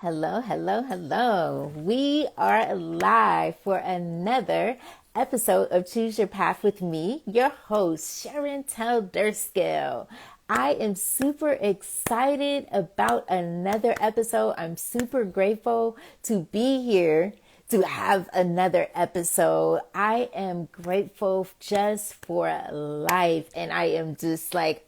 Hello, hello, hello. We are live for another episode of Choose Your Path with me, your host, Sharon Durskill. I am super excited about another episode. I'm super grateful to be here to have another episode. I am grateful just for life, and I am just like,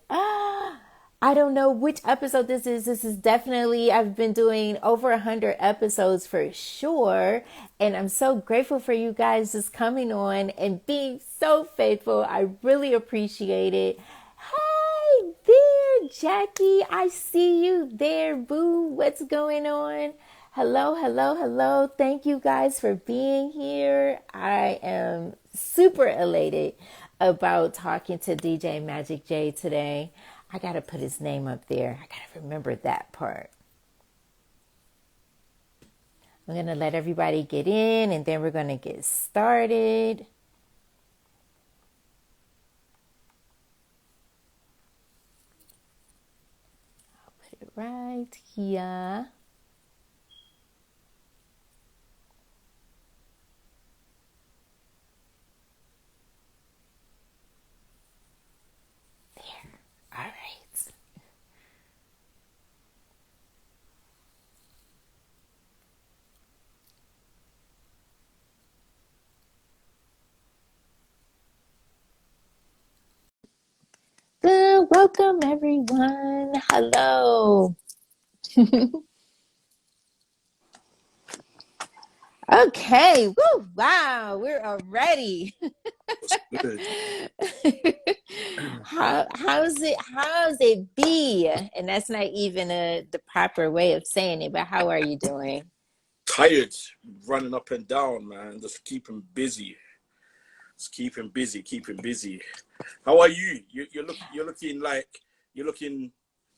I don't know which episode this is. This is definitely, I've been doing over 100 episodes for sure. And I'm so grateful for you guys just coming on and being so faithful. I really appreciate it. Hey there, Jackie. I see you there, boo. What's going on? Hello, hello, hello. Thank you guys for being here. I am super elated about talking to DJ Magic J today. I got to put his name up there. I got to remember that part. I'm going to let everybody get in and then we're going to get started. I'll put it right here. There. All right. Good. Welcome, everyone. Hello. Okay. Woo. Wow. We're already. Good. How's it be? And that's not even the proper way of saying it, but how are you doing? Tired, running up and down, man. Just keeping busy. Just keeping busy. How are you? You're looking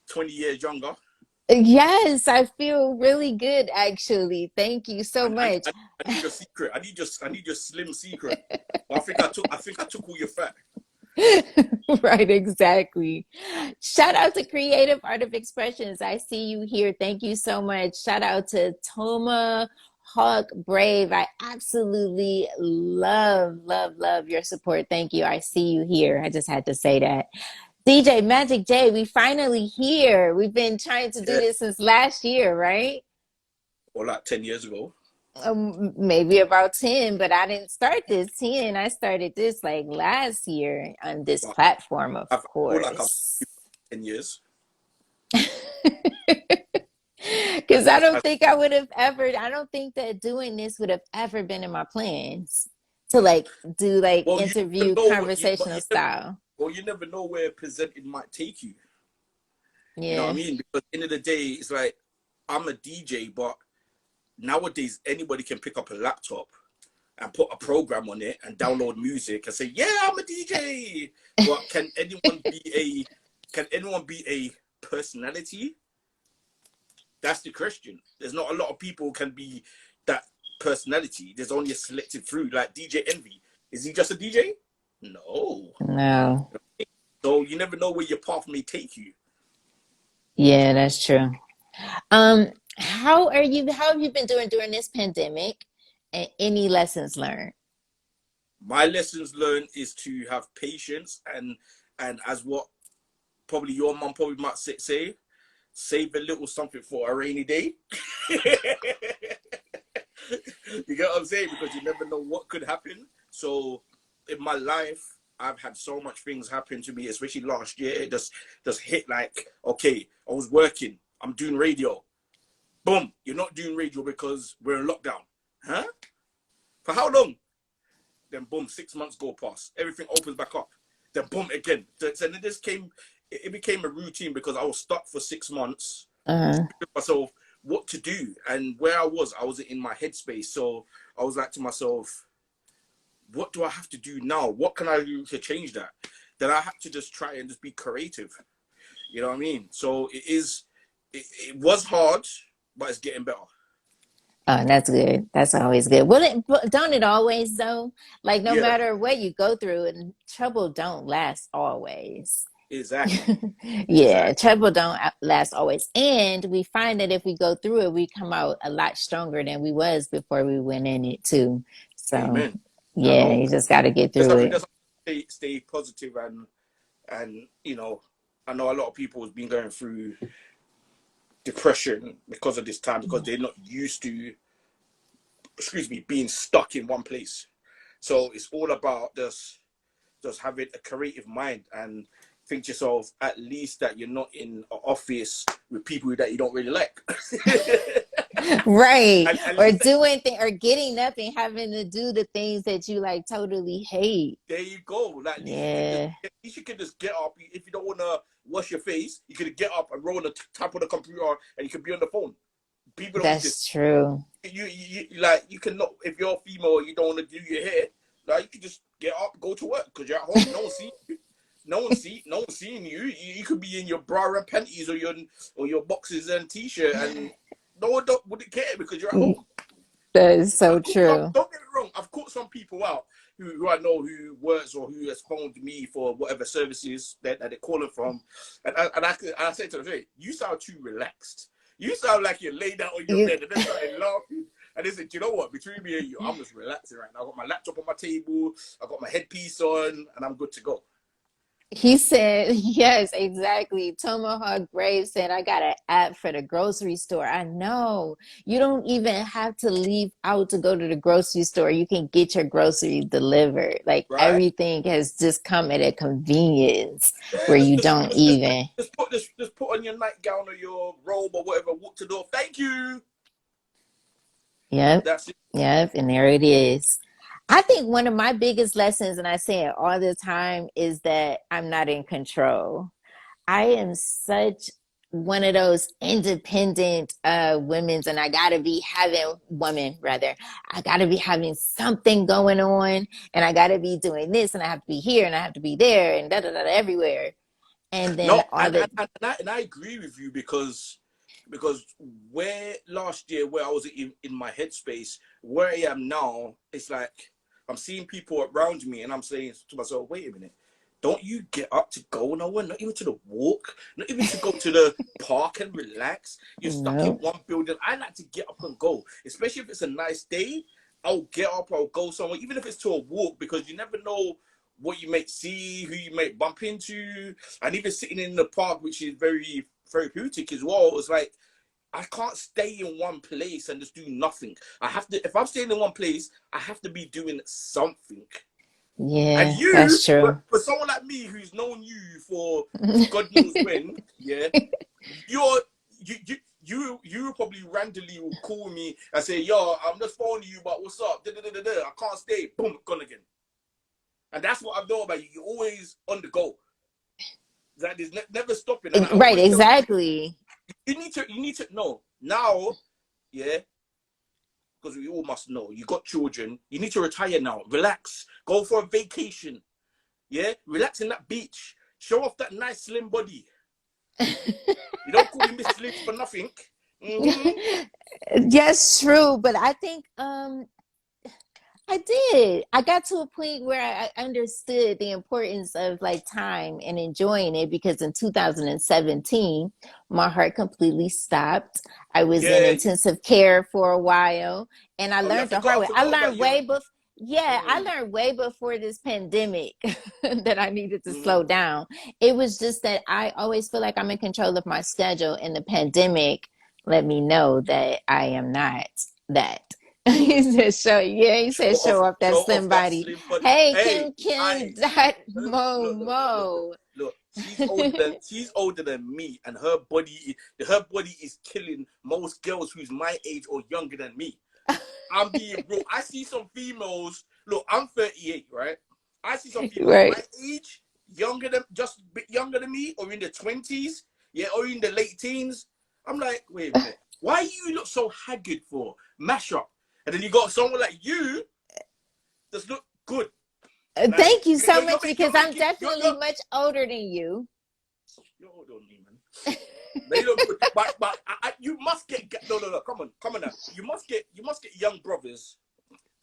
20 years younger. Yes, I feel really good actually. Thank you so And I, much. I, I need your secret. I need your slim secret. Well, I think I took all your fat. Right, exactly. Shout out to Creative Art of Expressions. I see you here. Thank you so much. Shout out to Toma Hawk Brave. I absolutely love, love, love your support. Thank you. I see you here. I just had to say that. DJ Magic J, we finally here. We've been trying to do Yeah. this since last year, right? Or like 10 years ago. Maybe about 10, but I didn't start this 10. I started this like last year on this But platform, of I feel like I've course. 10 years. Because I Has, don't has, think I don't think that doing this would have ever been in my plans to like do like well, you never interview know what you, but conversational style. you never know where presenting might take you. You know what I Yeah. mean? Because at the end of the day, it's like I'm a DJ, but nowadays anybody can pick up a laptop and put a program on it and download music and say, "Yeah, I'm a DJ." But can anyone be a personality? That's the question. There's not a lot of people who can be that personality. There's only a selected few, like DJ Envy. Is he just a DJ? No. No. So you never know where your path may take you. Yeah, that's true. How have you been doing during this pandemic and any lessons learned? My lessons learned is to have patience and as what probably your mum probably might say, save a little something for a rainy day. You get what I'm saying? Because you never know what could happen. So in my life, I've had so much things happen to me, especially last year. It just hit like, okay, I was working, I'm doing radio. Boom, you're not doing radio because we're in lockdown. Huh? For how long? Then boom, 6 months go past. Everything opens back up. Then boom again. So then it became a routine because I was stuck for 6 months. Uh-huh. Myself what to do and where I wasn't in my headspace. So I was like to myself, what do I have to do now? What can I do to change that? Then I had to just try and just be creative. You know what I mean? So it was hard, but it's getting better. Oh, that's good. That's always good. But don't it always though? Like no Yeah. matter what you go through, and trouble don't last always. Exactly. Yeah, Exactly. trouble don't last always. And we find that if we go through it, we come out a lot stronger than we was before we went in it too. So Amen. I yeah, know. you just got to get Just through have to it. just stay positive and I know a lot of people has been going through depression because of this time because they're not used to, excuse me, being stuck in one place. So it's all about just having a creative mind and think to yourself at least that you're not in an office with people that you don't really like. Right. And at Or least that, doing thing or getting up and having to do the things that you like totally hate. there you go. Like, at least you can just Yeah, at least you can just get up. If you don't want to wash your face, you can get up and roll on the top of the computer and you can be on the phone. People don't just that's true. you like you cannot if you're female you don't want to do your hair. Like you can just get up, go to work because you're at home. No one see you. No one's seeing you. You could be in your bra and panties or your boxes and t-shirt, and no one wouldn't care because you're at home. That is so true. Don't get it wrong. I've caught some people out who I know who works or who has phoned me for whatever services that they're calling from, and I say to them, hey, you sound too relaxed. You sound like you're laid out on your You, bed and they started laughing. And they said, you know what? Between me and you, I'm just relaxing right now. I got my laptop on my table, I got my headpiece on, and I'm good to go. he said, yes, exactly. Tomahawk Brave said, I got an app for the grocery store. I know. You don't even have to leave out to go to the grocery store. You can get your groceries delivered. Like Right? everything has just come at a convenience Yeah, where you don't even. just put on your nightgown or your robe or whatever, walk to the door. Thank you. Yep. That's it. Yep. And there it is. I think one of my biggest lessons, and I say it all the time, is that I'm not in control. I am such one of those independent women's, and I gotta be having women rather. I gotta be having something going on, and I gotta be doing this, and I have to be here, and I have to be there, and da da da everywhere. And then No, all the and I agree with you because where last year where I was in my headspace, where I am now, it's like I'm seeing people around me and I'm saying to myself, wait a minute, don't you get up to go nowhere, not even to the walk, not even to go to the park and relax. You're stuck in no, one building. I like to get up and go, especially if it's a nice day. I'll get up, I'll go somewhere, even if it's to a walk, because you never know what you might see, who you might bump into, and even sitting in the park, which is very therapeutic as well. It's like I can't stay in one place and just do nothing. I have to. If I'm staying in one place, I have to be doing something. And yeah, you, that's true. for someone like me who's known you for God knows when, yeah, you're you probably randomly will call me and say, "Yo, I'm just phoning you, but what's up? Da, da, da, da, da. I can't stay." Boom, gone again. And that's what I've known about you. You're always on the go. That is never stopping. And I Right, always tell people, exactly. you need to know now, yeah, because we all must know. You got children. You need to retire now. Relax. Go for a vacation. Yeah, relax in that beach. Show off that nice slim body. You don't call me Miss Slim for nothing. Mm-hmm. Yes, true. But I think I did. I got to a point where I understood the importance of like time and enjoying it because in 2017, my heart completely stopped. I was in Yeah. intensive care for a while and I Oh yeah, learned the hard I way. I forgot about learned your. way before, yeah, I Mm, learned way before this pandemic that I needed to mm-hmm. slow down. It was just that I always feel like I'm in control of my schedule, and the pandemic let me know that I am not that. He said show, yeah, he said show off that Show slim off that body. slim body. Hey, Hey, Kim Kim I dot look, look, look, look, look, Momo. look. She's older than me, and her body is killing most girls who's my age or younger than me. I'm being real. I see some females. Look, I'm 38, right? I see some females my Right. age, younger than just a bit younger than me, or in the 20s, yeah, or in the late teens. I'm like, wait a minute, why you look so haggard for? Mash up, and then you got someone like you that's look good. Like Thank you so much because you're I'm making definitely much older than you. you're older than me, man. They look good, but you must get no. Come on now. You must get young brothers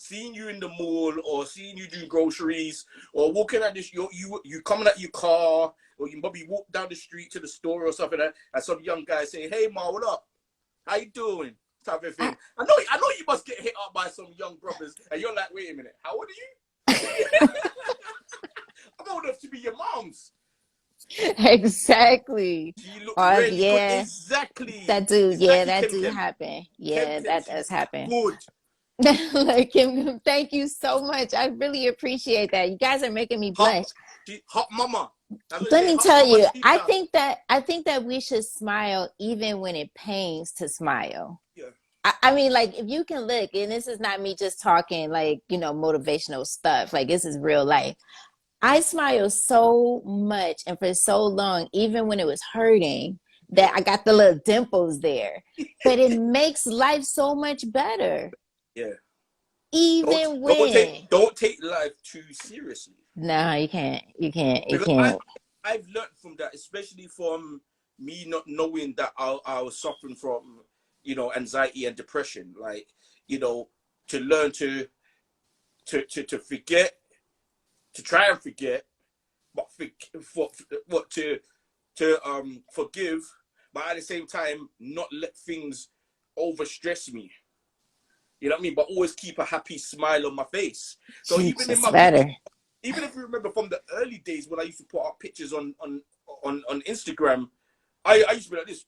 seeing you in the mall or seeing you doing groceries or walking at this, you coming at your car or you maybe walk down the street to the store or something like that, and some young guy say, "Hey, ma, what up? How you doing?" Type of I, thing. I know you must get hit up by some young brothers, and you're like, "Wait a minute, how old are you?" I'm old enough to be your mom's. exactly. She looks Or really good. yeah, Exactly. that do, yeah, Exactly, that Kim do Kim. happen. Kim Yeah, Kim, that she does looks happen. good. Like Kim, thank you so much. I really appreciate that. You guys are making me Hot, blush. hot mama. That's what they Let say. me Hot tell mama you, Sita. I think that we should smile even when it pains to smile. Yeah. I mean, like if you can look, and this is not me just talking like, motivational stuff. Like this is real life. I smiled so much and for so long, even when it was hurting, that Yeah. I got the little dimples there. But it makes life so much better. Yeah. Even when Don't take life too seriously. no, you can't. You can't. You Because can't. I've learned from that, especially from me not knowing that I was suffering from, anxiety and depression. Like, you know, to learn to forget, to try and forget, but what to forgive, but at the same time not let things overstress me. You know what I mean? But always keep a happy smile on my face. So even in It's my pictures, better. even if you remember from the early days when I used to put up pictures on Instagram, I used to be like this.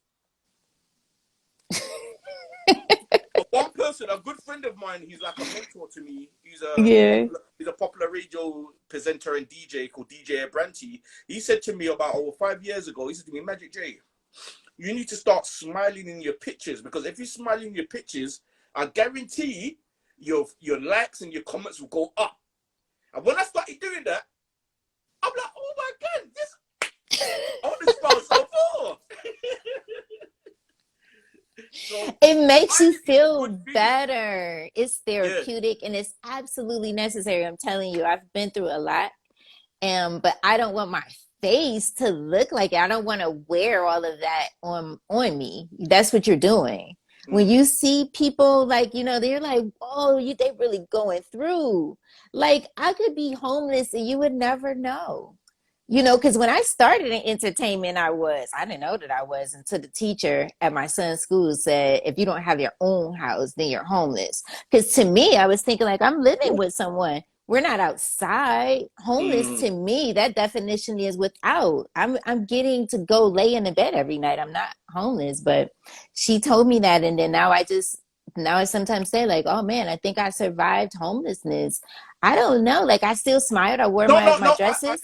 But one person, a good friend of mine, he's like a mentor to me. Yeah. He's a popular radio presenter and DJ called DJ Branty. He said to me about over 5 years ago, he said to me, Magic J, you need to start smiling in your pictures, because if you smile in your pictures, I guarantee your likes and your comments will go up. And when I started doing that, I'm like, oh my god, this I want to smile so more. So It makes you smiling is a feel good thing. better. It's Yeah. therapeutic and it's absolutely necessary. I'm telling you, I've been through a lot. But I don't want my face to look like it. I don't want to wear all of that on me. That's what you're doing. When Mm. you see people like, they're like, oh, they really going through. Like I could be homeless and you would never know. Because when I started in entertainment, I didn't know that I was until the teacher at my son's school said, if you don't have your own house, then you're homeless. Because to me, I was thinking like I'm living with someone. We're not outside. Homeless Mm. to me, that definition is without. I'm getting to go lay in the bed every night. I'm not homeless, but she told me that, and then now I sometimes say like, oh man, I think I survived homelessness. I don't know. Like I still smiled. I wore No, my no, my no. dresses.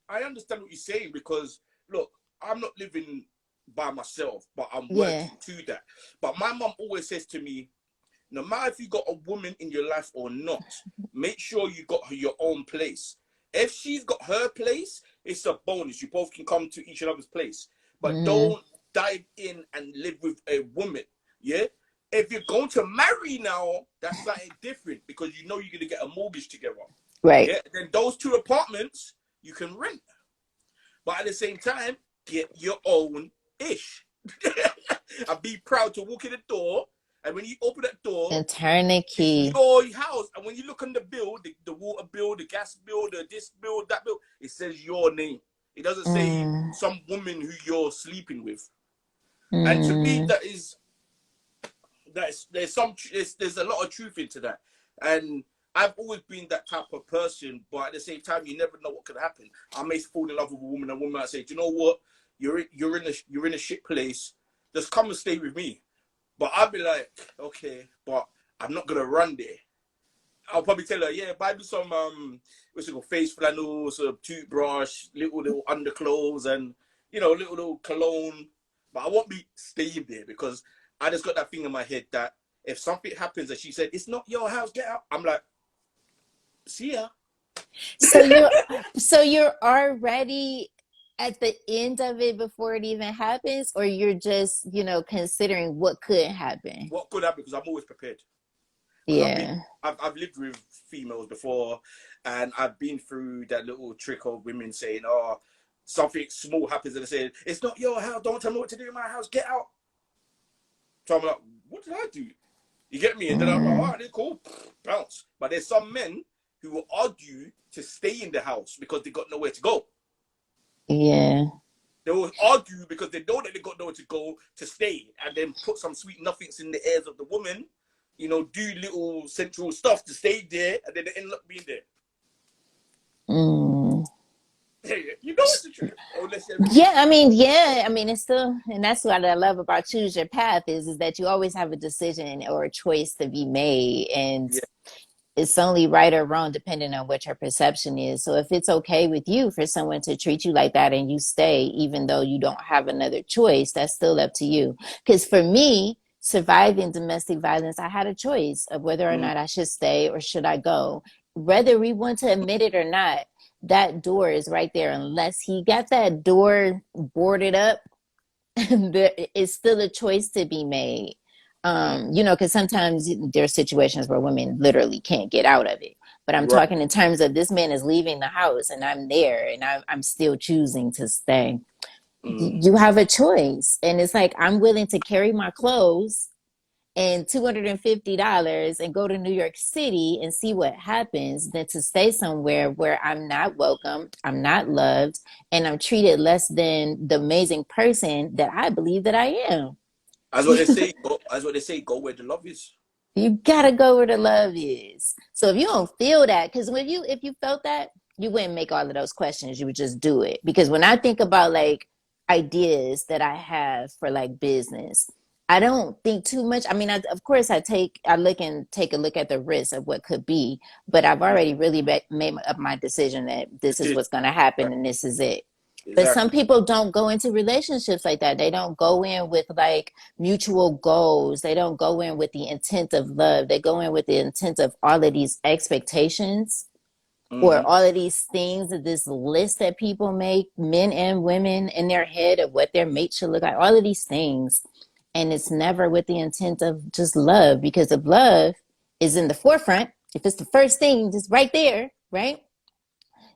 I understand what you're saying, because look, I'm not living by myself, but I'm Yeah. working to that. But my mom always says to me, no matter if you got a woman in your life or not, make sure you got your own place. If she's got her place, it's a bonus. You both can come to each other's place. But Mm-hmm. don't dive in and live with a woman. Yeah? If you're going to marry now, that's something different, because you know you're going to get a mortgage together. Right. Yeah? Then those two apartments you can rent. But at the same time, get your own ish. And be proud to walk in the door. And when you open that door, And turn the it's key. your house. And when you look on the bill, the water bill, the gas bill, this bill, that bill, it says your name. It doesn't say Mm, some woman who you're sleeping with. And to me, mm. there's a lot of truth into that. And I've always been that type of person, but at the same time, you never know what could happen. I may fall in love with a woman might say, do you know what? You're in a shit place. Just come and stay with me. But I'd be like, okay, but I'm not gonna run there. I'll probably tell her, yeah, buy me some what's it called, face flannels, a toothbrush, little underclothes, and little cologne. But I won't be staying there, because I just got that thing in my head that if something happens and she said it's not your house, get out. I'm like, see ya. So you're already at the end of it before it even happens, or you're just, considering what could happen. What could happen? Because I'm always prepared. Because Yeah. I've lived with females before, and I've been through that little trick of women saying, "Oh, something small happens," and they say, "It's not your house. Don't tell me what to do in my house. Get out." So I'm like, "What did I do?" You get me? And then I'm like, all right, then cool, bounce. But there's some men who will argue to stay in the house because they got nowhere to go. Yeah. They will argue because they know that they got nowhere to go to stay, and then put some sweet nothings in the ears of the woman. You know, do little sensual stuff to stay there, and then they end up being there. Mm. You know it's the truth. Oh, let's hear it. Yeah, I mean, it's still, and that's what I love about choose your path is that you always have a decision or a choice to be made, and Yeah. it's only right or wrong depending on what your perception is. So if it's okay with you for someone to treat you like that and you stay, even though you don't have another choice, that's still up to you. Because for me, surviving domestic violence, I had a choice of whether or Mm. not I should stay or should I go. Whether we want to admit it or not, that door is right there. Unless he got that door boarded up, there is still a choice to be made. Mm. Because sometimes there are situations where women literally can't get out of it. But I'm Right. talking in terms of this man is leaving the house and I'm there and I'm still choosing to stay. Mm. You have a choice. And it's like, I'm willing to carry my clothes and $250 and go to New York City and see what happens than to stay somewhere where I'm not welcomed, I'm not loved, and I'm treated less than the amazing person that I believe that I am. As what they say. As what they say. Go where the love is. You gotta go where the love is. So if you don't feel that, because if you felt that, you wouldn't make all of those questions. You would just do it. Because when I think about like ideas that I have for like business, I don't think too much. I mean, of course, I look and take a look at the risk of what could be, but I've Mm. already really made up my decision that this is Decision. what's going to happen and this is it. But some Exactly. people don't go into relationships like that. They don't go in with like mutual goals. They don't go in with the intent of love. They go in with the intent of all of these expectations or Mm-hmm. all of these things of this list that people make, men and women, in their head of what their mate should look like, all of these things. And it's never with the intent of just love, because if love is in the forefront, if it's the first thing just right there, right?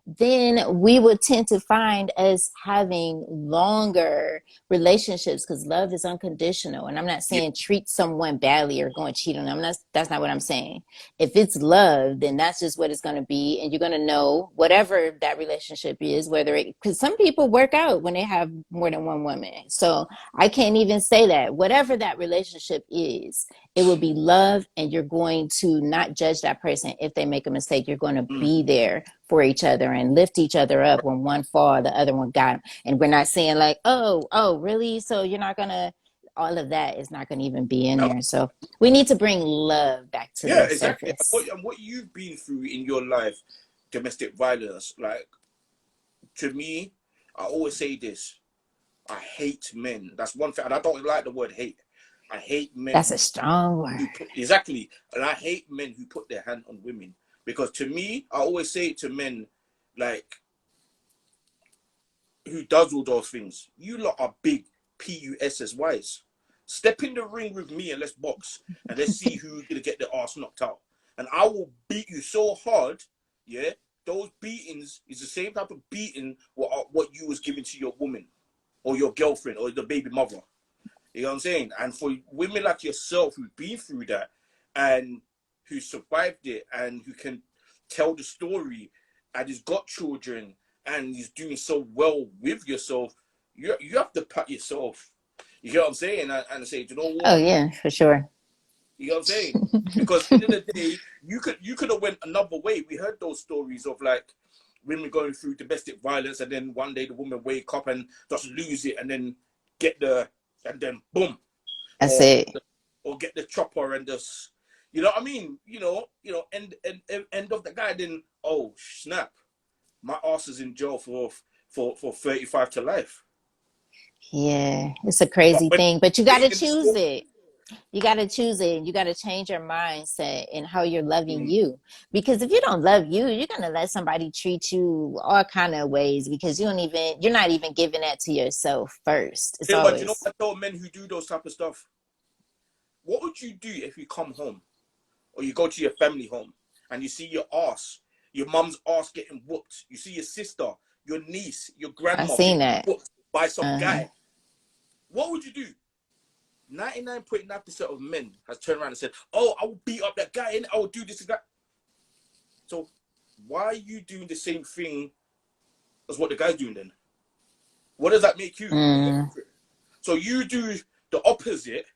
Then we would tend to find us having longer relationships because love is unconditional. And I'm not Yeah. saying treat someone badly or go and cheat on them. That's not what I'm saying. If it's love, then that's just what it's going to be. And you're going to know whatever that relationship is, whether it, because some people work out when they have more than one woman. So I can't even say that. Whatever that relationship is, it will be love, and you're going to not judge that person if they make a mistake. You're going to Mm. be there for each other and lift each other up. When one fall, the other one got him. And we're not saying like, oh, really? So you're not gonna. All of that is not going to even be in there. So we need to bring love back to Yeah, the exactly. surface. And what you've been through in your life, domestic violence, like to me, I always say this: I hate men. That's one thing, and I don't like the word hate. I hate men That's a strong word. who put exactly, and I hate men who put their hand on women because to me, I always say to men, like who does all those things, you lot are big PUSSYs. Step in the ring with me and let's box and let's see who's gonna get the ass knocked out. And I will beat you so hard, yeah. Those beatings is the same type of beating what you was giving to your woman or your girlfriend or the baby mother. You know what I'm saying? And for women like yourself who've been through that and who survived it and who can tell the story and has got children and is doing so well with yourself, you have to pat yourself. You know what I'm saying? And say, you know Oh what? yeah, for sure. You know what I'm saying? Because end of the day, you could have went another way. We heard those stories of like women going through domestic violence and then one day the woman wake up and just lose it and then get the and then boom, That's or it. or get the chopper and just you know what I mean? End of the guy. Then oh snap, my ass is in jail for 35 to life. Yeah, it's a But crazy when thing, but you got to waiting choose so it. You got to choose it, and you got to change your mindset and how you're loving mm, you. Because if you don't love you, you're going to let somebody treat you all kind of ways because you're not even giving that to yourself first. It's yeah, but you know always, I tell men who do those type of stuff, what would you do if you come home or you go to your family home and you see your mum's ass getting whooped, you see your sister, your niece, your I've grandma seen getting that. whooped by some Uh-huh. guy? What would you do? 99.9% of men has turned around and said, "Oh, I will beat up that guy and I will do this and that." So why are you doing the same thing as what the guy's doing then? What does that make you? A hypocrite. So you do the opposite,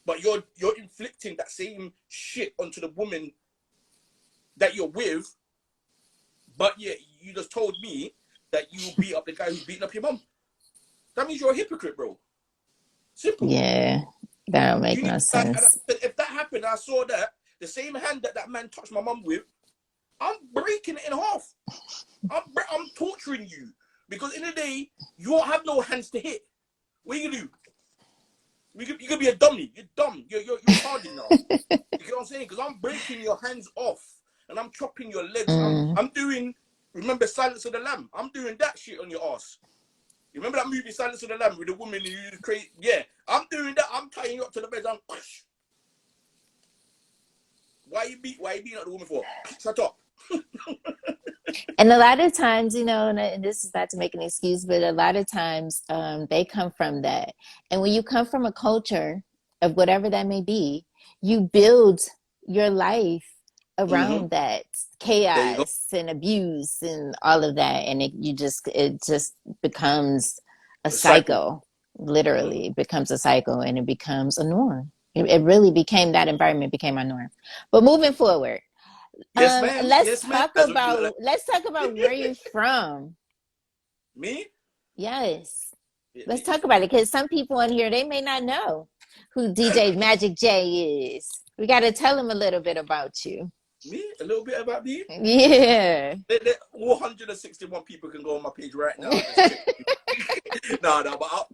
but you're inflicting that same shit onto the woman that you're with. But yeah, you just told me that you beat up the guy who's beating up your mom. That means you're a hypocrite, bro. Simple. Yeah, that don't make You need no like, sense. if that happened, I saw that the same hand that that man touched my mom with, I'm breaking it in half. I'm torturing you because in the day you won't have no hands to hit. What are you gonna do? You could be a dummy. You're dumb. You're retarded now. You get what I'm saying? Because I'm breaking your hands off and I'm chopping your legs. I'm doing. Remember Silence of the Lamb? I'm doing that shit on your ass. You remember that movie Silence of the Lamb with the woman who crazy? Yeah, I'm doing that. I'm tying you up to the bed. Why you beating up the woman for? Shut up. And a lot of times, you know, and this is not to make an excuse, but a lot of times they come from that. And when you come from a culture of whatever that may be, you build your life around that There you go. chaos and abuse and all of that. And it just becomes a A cycle. cycle. Literally, it becomes a cycle and it becomes a norm. It really became that environment became a norm. But moving forward, Yes, ma'am. Yes, ma'am. That's what you look like. let's talk about where you're from. Me? Yes. Yeah, Let's talk about it because some people in here they may not know who DJ Magic J is. We got to tell them a little bit about you. me? A little bit about me? Yeah. All 161 people can go on my page right now and just check. No, but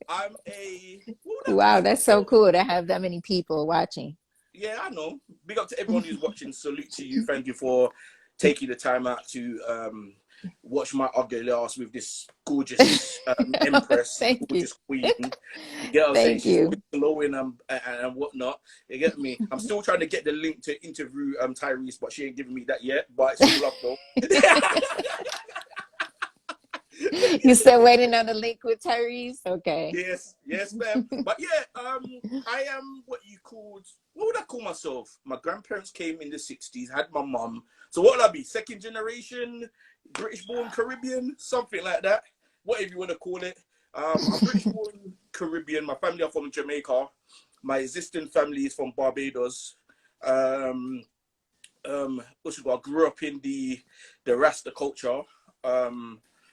I'm a. Wow, that's so cool to have that many people watching. Yeah, I know. Big up to everyone who's watching. Salute to you. Thank you for taking the time out to watch my ugly ass with this gorgeous empress, Thank you. gorgeous queen. You get what I'm saying? Thank She's you. always glowing and whatnot. You get me? I'm still trying to get the link to interview Tyrese, but she ain't giving me that yet. But it's all up though. You still waiting on the link with Tyrese? Okay. Yes, ma'am. But yeah, I am what would I call myself? My grandparents came in the 60s, had my mum. So what would I be? Second generation, British born Caribbean, something like that. Whatever you want to call it. I'm British born Caribbean. My family are from Jamaica. My existing family is from Barbados. I grew up in the Rasta culture.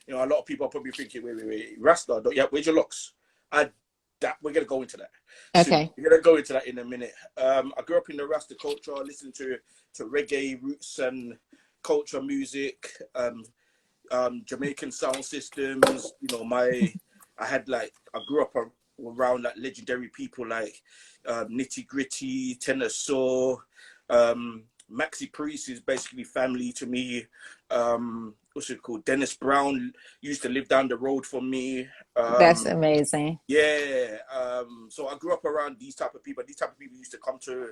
You know, a lot of people are probably thinking, wait, Rasta, where's your locks? We're gonna go into that soon. Okay. We're gonna go into that in a minute. I grew up in the Rasta culture, listening to reggae roots and culture music, Jamaican sound systems. You know, I grew up around like legendary people like Nitty Gritty, Tenor Saw, Maxi Priest is basically family to me. What's it called? Dennis Brown used to live down the road from me. That's amazing. Yeah. So I grew up around these type of people. These type of people used to come to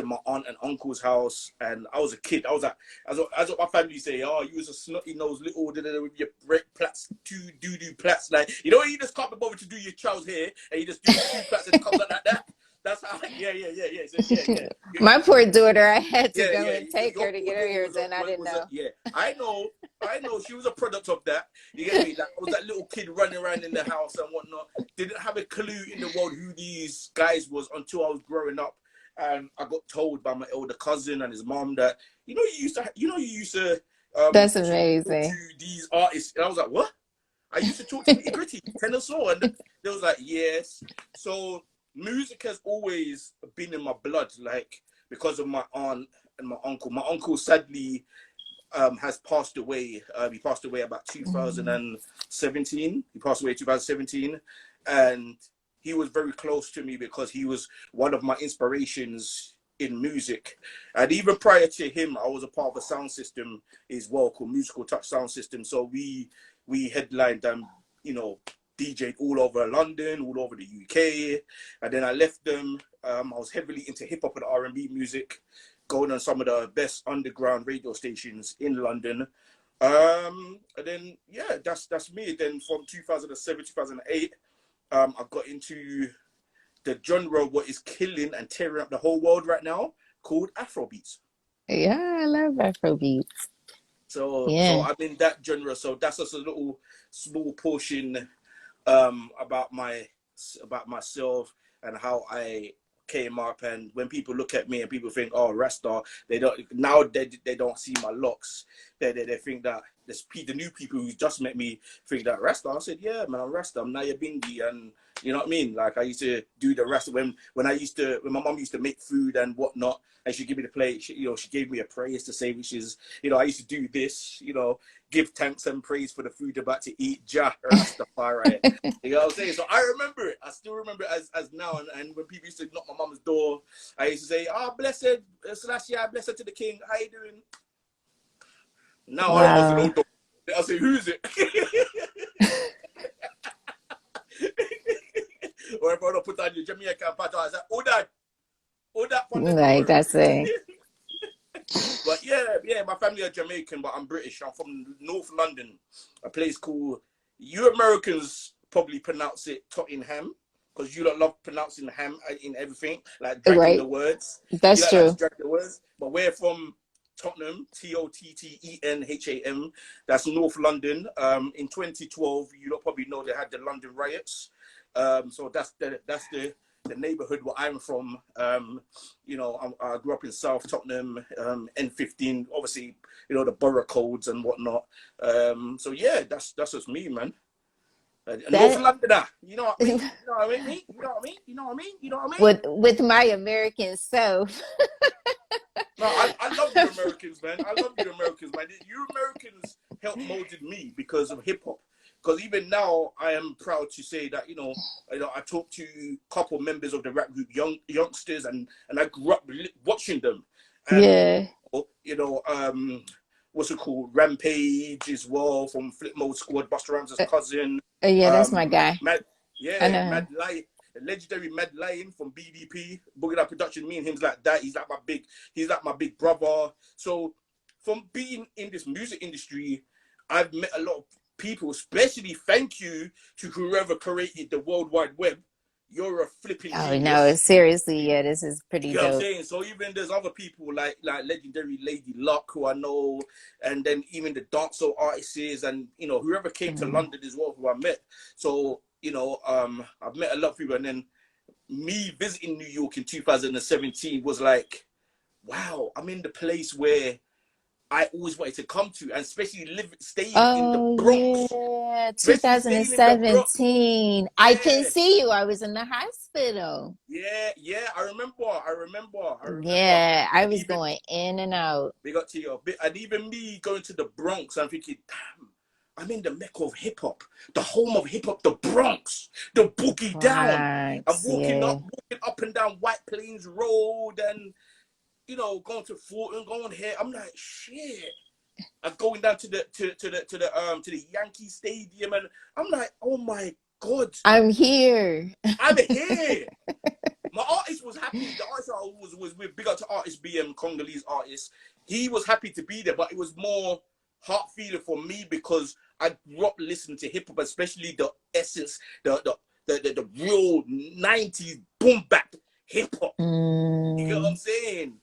my aunt and uncle's house, and I was a kid. I was like, as what my family say, oh, you was a snotty nose little with your red plaits, two doo-doo plaits. Like, you know, you just can't be bothered to do your child's hair, and you just do two plaits and it comes like that. That's how, yeah. So, yeah. My poor daughter, I had to Yeah. go and take Your her to poor get her daughter hair done. I didn't know. yeah. I know. She was a product of that. You get me? Like, I was that little kid running around in the house and whatnot. Didn't have a clue in the world who these guys was until I was growing up, and I got told by my elder cousin and his mom that you used to That's talk amazing. to these artists, and I was like, what? I used to talk to Nitty Gritty, Tenor Saw, and they was like, yes. So music has always been in my blood, like because of my aunt and my uncle. My uncle sadly has passed away. He passed away about 2017. He passed away in 2017, and he was very close to me because he was one of my inspirations in music. And even prior to him, I was a part of a sound system as well called Musical Touch Sound System. So we headlined DJ'd all over London, all over the UK, and then I left them. I was heavily into hip hop and R&B music, going on some of the best underground radio stations in London. And then that's me. Then from 2007, 2008, I got into the genre what is killing and tearing up the whole world right now, called Afrobeats. Yeah, I love Afrobeats. So Yeah. I'm in that genre. So that's just a little small portion about about myself and how I came up. And when people look at me and people think, oh, Rasta, they don't see my locks. They think that the new people who just met me think that Rasta. I said, yeah, man, I'm Rasta. I'm Naya Bingi, and you know what I mean. Like I used to do the Rasta when my mom used to make food and whatnot, and she give me the plate. She gave me a praise to say, which is, I used to do this, give thanks and praise for the food about to eat. Jah Rastafari. You know what I'm saying? So I remember it. I still remember it as now. And when people used to knock my mum's door, I used to say, "Oh, blessed Selassie, blessed to the King. How you doing?" Now I don't answer no Wow. door. I say, "Who's it?" Or if I don't put on your Jamaican pattern, I say, "Oh that on the Like door." I say. But yeah, my family are Jamaican, but I'm British. I'm from North London, a place called, you Americans probably pronounce it Tottenham, because you don't love pronouncing ham in everything, like dragging the Right. words. You That's don't like to true. drag the words, but we're from Tottenham, Tottenham. That's North London. In 2012, you don't probably know they had the London riots. So that's the neighborhood where I'm from. I grew up in South Tottenham, N15. Obviously, the borough codes and whatnot. So yeah, that's just me, man. North That Londoner, you know what I mean? You know what I mean? You know what I mean? You know what I mean? You know what I mean? with my American self. No, I love you Americans, man. I love you Americans, man. You Americans helped molded me because of hip hop. Because even now, I am proud to say that I talk to a couple members of the rap group, youngsters, and I grew up watching them, and Yeah. what's it called, Rampage as well from Flip Mode Squad, Busta Rhymes' cousin, Yeah, that's my guy. Mad, I yeah, know Mad him. Lion, legendary Mad Lion from BDP, Boogie Down Production. Me and him's like that. He's like my big brother. So from being in this music industry, I've met a lot of people, especially thank you to whoever created the World Wide Web. You're a flipping Oh no, genius. seriously, yeah, this is pretty You know what I'm dope. saying? So even there's other people like legendary Lady Luck who I know, and then even the dancehall artists, and whoever came to Mm. London as well who I met. So I've met a lot of people, and then me visiting New York in 2017 was like, wow, I'm in the place where I always wanted to come to, and especially staying in the Oh Bronx, yeah, especially staying in the Bronx. 2017. I can Yeah, see you. I was in the hospital. yeah. I remember. Yeah, I And was even going in and out. big up to you. And even me going to the Bronx, I'm thinking, damn, I'm in the mecca of hip hop, the home of hip hop, the Bronx, the boogie down. I'm Bronx, walking yeah. up and down White Plains Road, and going to Fulton, going here. I'm like, shit. I'm going down to the Yankee Stadium, and I'm like, oh my god, I'm here. I'm here. My artist was happy. The artist I was with, big up to artist BM, Congolese artist. He was happy to be there, but it was more heart feeling for me because I grew up listening to hip hop, especially the essence, the real 90s boom bap hip hop. You get what I'm Mm, saying?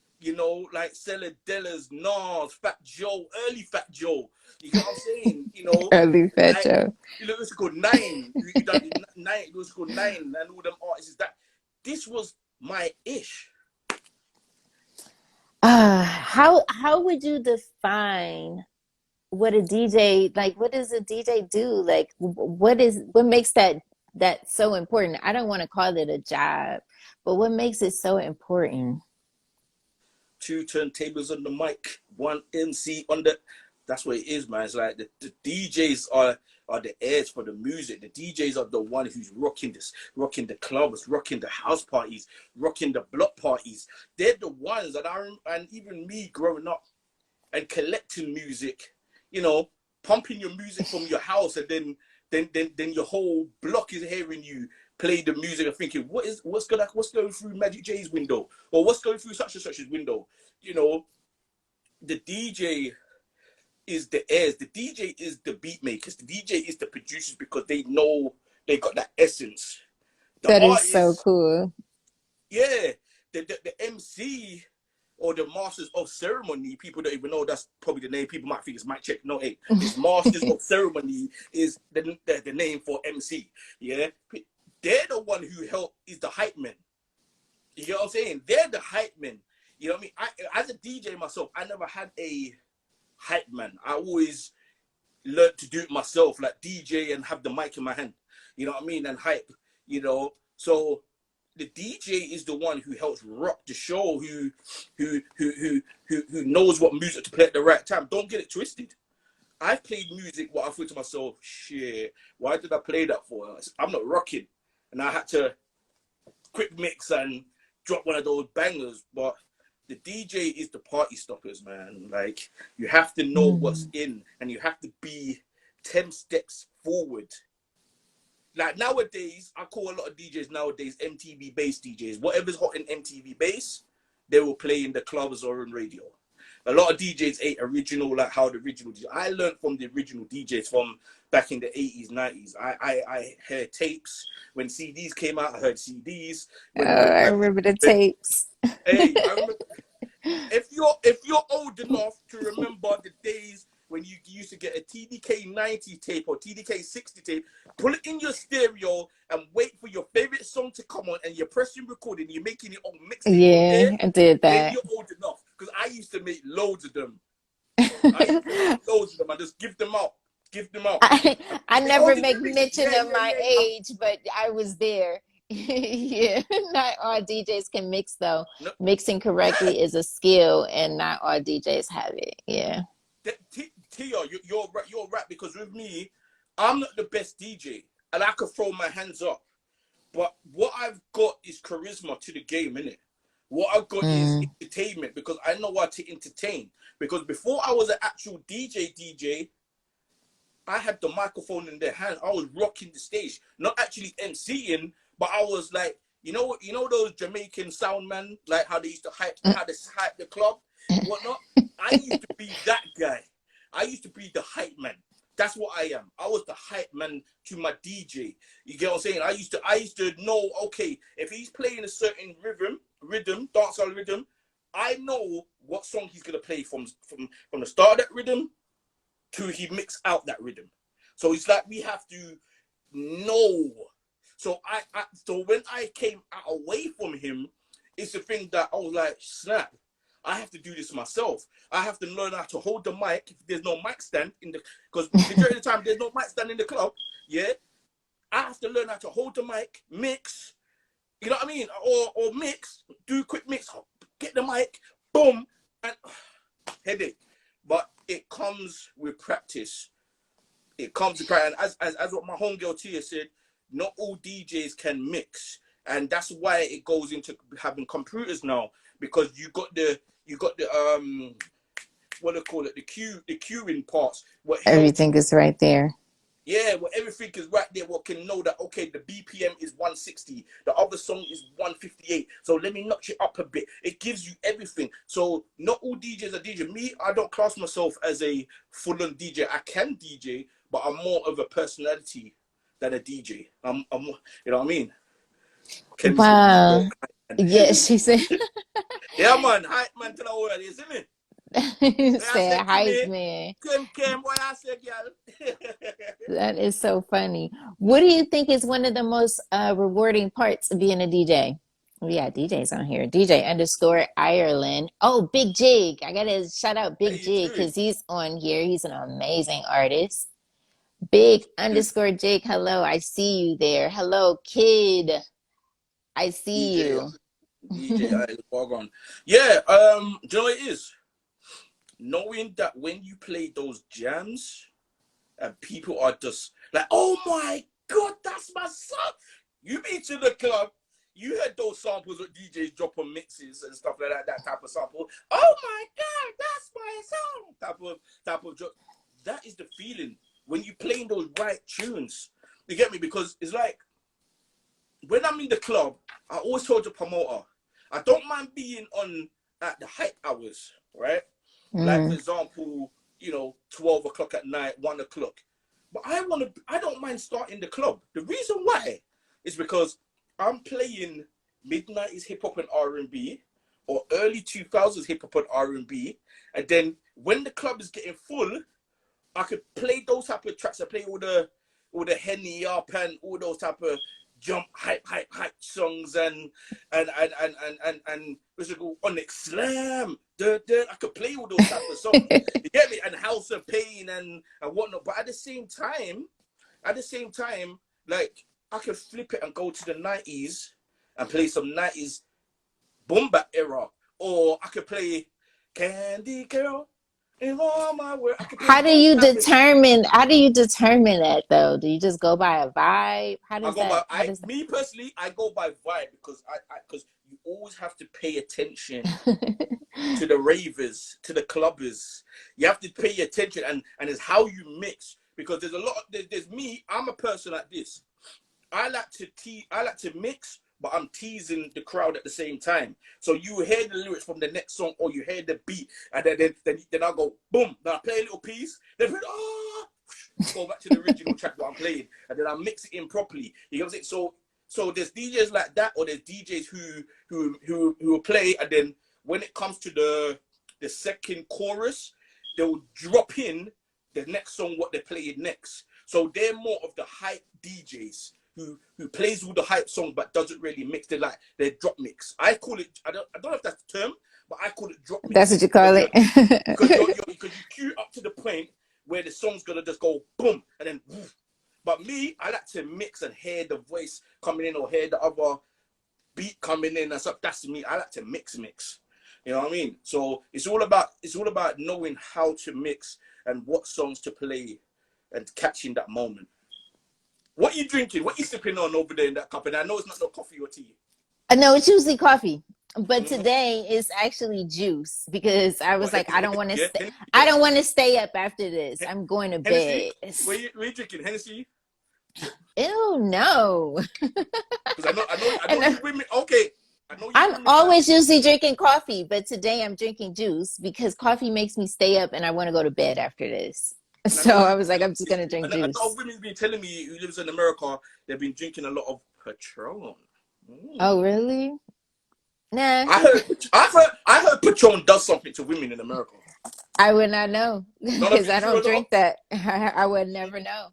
Like Cellar Dellas, Nas, Fat Joe, early Fat Joe. You get what I'm saying? early Fat Like, Joe. it's called Nine. You done Nine. It was called Nine, and all them artists. That this was my ish. How would you define what a DJ like? What does a DJ do? Like, what makes that so important? I don't want to call it a job, but what makes it so important? Two turntables on the mic, one MC on the. That's what it is, man. It's like the DJs are the heirs for the music. The DJs are the one who's rocking the clubs, rocking the house parties, rocking the block parties. They're the ones that and even me growing up and collecting music, you know, pumping your music from your house, and then your whole block is hearing you play the music and thinking, what's going through Magic J's window, or what's going through such and such's window. You know, the DJ is the heirs, the DJ is the beat makers, the DJ is the producers, because they know They got that essence. The That is so artist, cool. yeah, the MC or the masters of ceremony, people don't even know that's probably the name. People might think it's mic check. No, hey, it's masters of ceremony is the name for MC. Yeah, they're the one who help is the hype men. You know what I'm saying? They're the hype men. You know what I mean? As a DJ myself, I never had a hype man. I always learned to do it myself, like DJ and have the mic in my hand. You know what I mean? And hype. You know, so the DJ is the one who helps rock the show, who knows what music to play at the right time. Don't get it twisted. I've played music what I thought to myself, shit, why did I play that for? I'm not rocking. And I had to quick mix and drop one of those bangers. But the DJ is the party stoppers, man. Like, you have to know what's in and you have to be 10 steps forward. Like nowadays, I call a lot of DJs nowadays MTV bass DJs. Whatever's hot in MTV bass, they will play in the clubs or on radio. A lot of DJs ain't original like how the original DJ. I learned from the original DJs from back in the 80s, 90s. I heard tapes. When CDs came out, I heard CDs. When I remember the tapes. hey, I remember if you're old enough to remember the days when you used to get a TDK 90 tape or TDK 60 tape, pull it in your stereo and wait for your favorite song to come on, and you're pressing record and you're making it on mixtape from Yeah, there, I did then that. you're old enough. Because I used to make loads of them. I used to make loads of them and just give them out. Give them out. I They all never the make lyrics. mention Yeah, of yeah, my yeah. age, but I was there. Yeah, not all DJs can mix though. No, Mixing yeah. correctly is a skill, and not all DJs have it. Yeah. Tia, you're right because with me, I'm not the best DJ and I can throw my hands up. But what I've got is charisma to the game, innit? What I've got is Mm. entertainment because I know how to entertain. Because before I was an actual DJ, I had the microphone in their hand. I was rocking the stage, not actually MCing, but I was like, you know those Jamaican sound man, like how they used to hype the club, whatnot. I used to be that guy. I used to be the hype man. That's what I am. I was the hype man to my DJ. You get what I'm saying? I used to know, okay, if he's playing a certain rhythm, dancehall rhythm, I know what song he's gonna play from the start of that rhythm to he mix out that rhythm. So it's like we have to know. So so when I came away from him, it's the thing that I was like, snap. I have to do this myself. I have to learn how to hold the mic. If there's no mic stand in the, because majority of the time there's no mic stand in the club. Yeah, I have to learn how to hold the mic, mix. You know what I mean? Or mix, do quick mix, get the mic, boom, and headache. But it comes with practice. It comes with practice. And as what my homegirl Tia said, not all DJs can mix. And that's why it goes into having computers now. Because you got the what do they call it? The queuing parts, what helps. Everything is right there. Yeah, well, everything is right there. What can know that, okay, the BPM is 160, the other song is 158. So let me notch it up a bit. It gives you everything. So not all DJs are DJ. Me, I don't class myself as a full-on DJ. I can DJ, but I'm more of a personality than a DJ. I'm you know what I mean? Chemistry Wow. talk. Yes, she said. Yeah, man. Hype man to the whole of this, isn't it? What I Said said to hype me, man. what I said, girl. That is so funny. What do you think is one of the most rewarding parts of being a DJ? We got DJs on here. DJ underscore Ireland. Oh, Big Jig. I gotta shout out How Big you Jig doing? because he's on here. He's an amazing artist. Big underscore Jig. Hello, I see you there. Hello, kid. I see DJ, you. DJ, I log on. Yeah, do you know what it is? Knowing that when you play those jams and people are just like, oh my God, that's my song. You be to the club, you heard those samples that DJs drop on mixes and stuff like that, that type of sample. Oh my God, that's my song. Type of drop. That is the feeling when you playing those right tunes. You get me? Because it's like when I'm in the club, I always told the promoter, I don't mind being on at the hype hours, right? Like for Mm, example, 12 o'clock at night, 1 o'clock. But I don't mind starting the club. The reason why is because I'm playing mid-90s hip hop and R&B or early 2000s hip hop and R&B, and then when the club is getting full, I could play those type of tracks. I play all the Henny up and all those type of jump hype songs and what's it called, Onyx Slam. I could play all those type of songs. You get me? And House of Pain and whatnot. But at the same time, like I could flip it and go to the 90s and play some 90s boom bap era, or I could play Candy Girl in all my world. I could play How do those you type of. determine? How do you determine that though? Do you just go by a vibe? How I does go by that? How does me personally. I go by vibe because because you always have to pay attention that? to the ravers, to the clubbers. You have to pay attention, and it's how you mix because there's a lot. There's me. I'm a person like this. I like to mix, but I'm teasing the crowd at the same time. So you hear the lyrics from the next song, or you hear the beat, and then I'll go boom. Then I play a little piece. Then go back to the original track what I'm playing, and then I mix it in properly. You know what I'm saying? So there's DJs like that, or there's DJs who will play, and then when it comes to the second chorus, they'll drop in the next song what they're playing next. So they're more of the hype DJs who plays all the hype song but doesn't really mix. They drop mix. I call it. I don't know if that's the term, but I call it drop That's mix what you call it. because you queue up to the point where the song's gonna just go boom and then woof. But me, I like to mix and hear the voice coming in or hear the other beat coming in and stuff. That's me. I like to mix. You know what I mean? So it's all about knowing how to mix and what songs to play and catching that moment. What are you drinking? What are you sipping on over there in that cup? And I know it's not no coffee or tea. No, it's usually coffee. But Mm-hmm. today is actually juice because I was What? like, I don't want to Yeah, stay. Hennessy, I yeah. don't want to stay up after this. I'm going to Hennessy. bed. Where you drinking? Hennessy. Ew, no. Because I know And you women. Okay, I know you I'm women like. always usually drinking coffee, but today I'm drinking juice because coffee makes me stay up and I want to go to bed after this. And I So know I you. was like, I'm just gonna drink And a lot juice. of women's been telling me who lives in America, they've been drinking a lot of Patron. Oh, Mm. really? Nah, I heard Patron does something to women in America. I would not know None of because it I true don't or not? drink that. I would never know.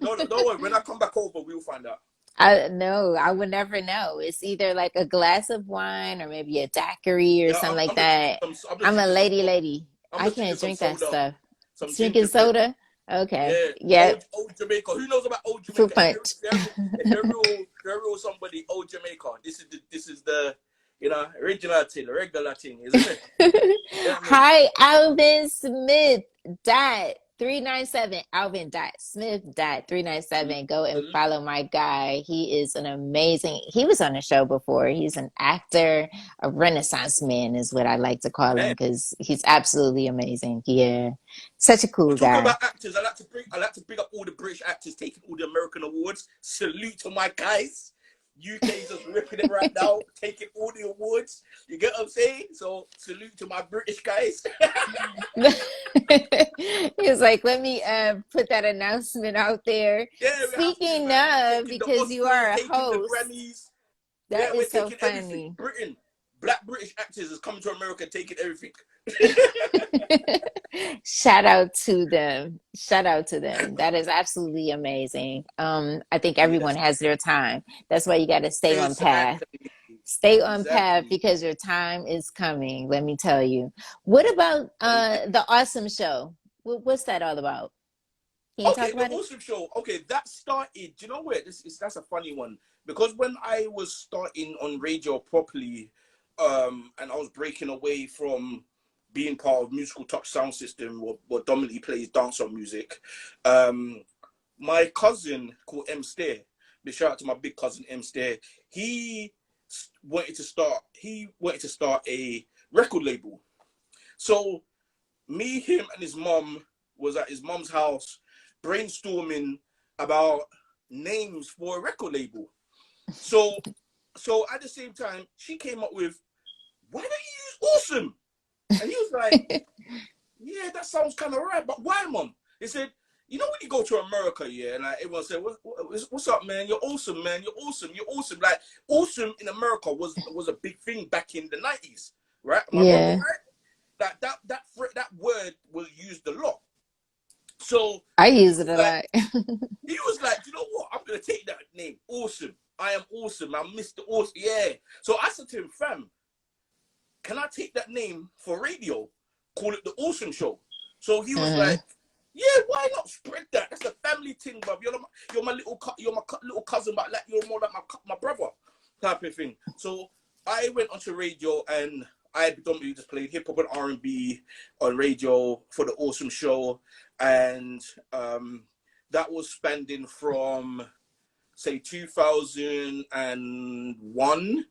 No, don't worry. When I come back over, we'll find out. I no, I would never know. It's either like a glass of wine or maybe a daiquiri or Yeah, something like I'm just drinking that. some. I'm just I'm a drinking some. lady. I'm I just drinking can't some drink that soda, stuff. some Drinking gingerbread. soda? Okay. Yeah, Yep. old Jamaica. Who knows about old Fruit Jamaica? punch. If you're real somebody, old Jamaica. This is the original thing, the regular thing, isn't it? Yeah, I mean, Hi, Alvin Smith. Dot 397. Alvin dot Smith dot 397. Go and salute, follow my guy. He is an amazing. He was on the show before. He's an actor, a Renaissance man is what I like to call him man. because he's absolutely amazing. Yeah, such a We're cool talking guy. about actors. I like to bring up all the British actors taking all the American awards. Salute to my guys. UK's just ripping it right now, taking all the awards. You get what I'm saying? So salute to my British guys. He's like, let me put that announcement out there. Yeah, we have to, Speaking man. We're of, taking the because you Oscars, are a taking the host, Grammys. Yeah, that we're is so taking everything. funny. Britain, black British actors is coming to America, taking everything. Shout out to them. Shout out to them. That is absolutely amazing. I think everyone Yes, has their time. That's why you got to stay on path. exactly, Stay on path exactly. because your time is coming. Let me tell you. What about the awesome show? What's that all about? Can you talk Okay, the about it? awesome show. Okay, that started. Do you know where that's a funny one because when I was starting on radio properly, and I was breaking away from being part of musical touch sound system what dominantly plays dancehall music, um, my cousin called M Stair. Big shout out to my big cousin M Stair. He wanted to start a record label. So me, him, and his mom was at his mom's house brainstorming about names for a record label. So at the same time, she came up with, why don't you use awesome? And he was like, yeah, that sounds kind of right, but why, mom? He said, you know when you go to America, yeah, and like everyone say, what's up, man? You're awesome, man. You're awesome. You're awesome. Like awesome in America was a big thing back in the 90s, right? Am I wrong or Yeah. right? That word was used a lot. So I he use it was a like, lot. you know what? I'm gonna take that name. Awesome. I am awesome. I'm Mr. Awesome. Yeah. So I said to him, fam, can I take that name for radio? Call it the Awesome Show. So he was Uh-huh. like, yeah, why not spread that? That's a family thing, bruv. You're my little cousin, but like you're more like my brother, type of thing. So I went onto radio and I predominantly just played hip hop and R&B on radio for the Awesome Show, and that was spanning from say 2001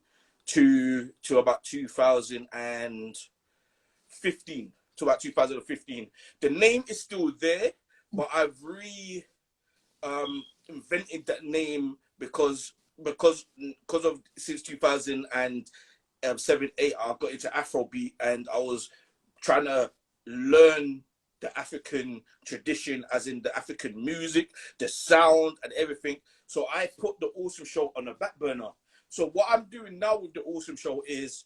to about 2015 to about 2015. The name is still there, but I've invented that name because of since 2007-8 I got into Afrobeat and I was trying to learn the African tradition, as in the African music, the sound, and everything. So I put the Awesome Show on the back burner. So what I'm doing now with the Awesome Show is,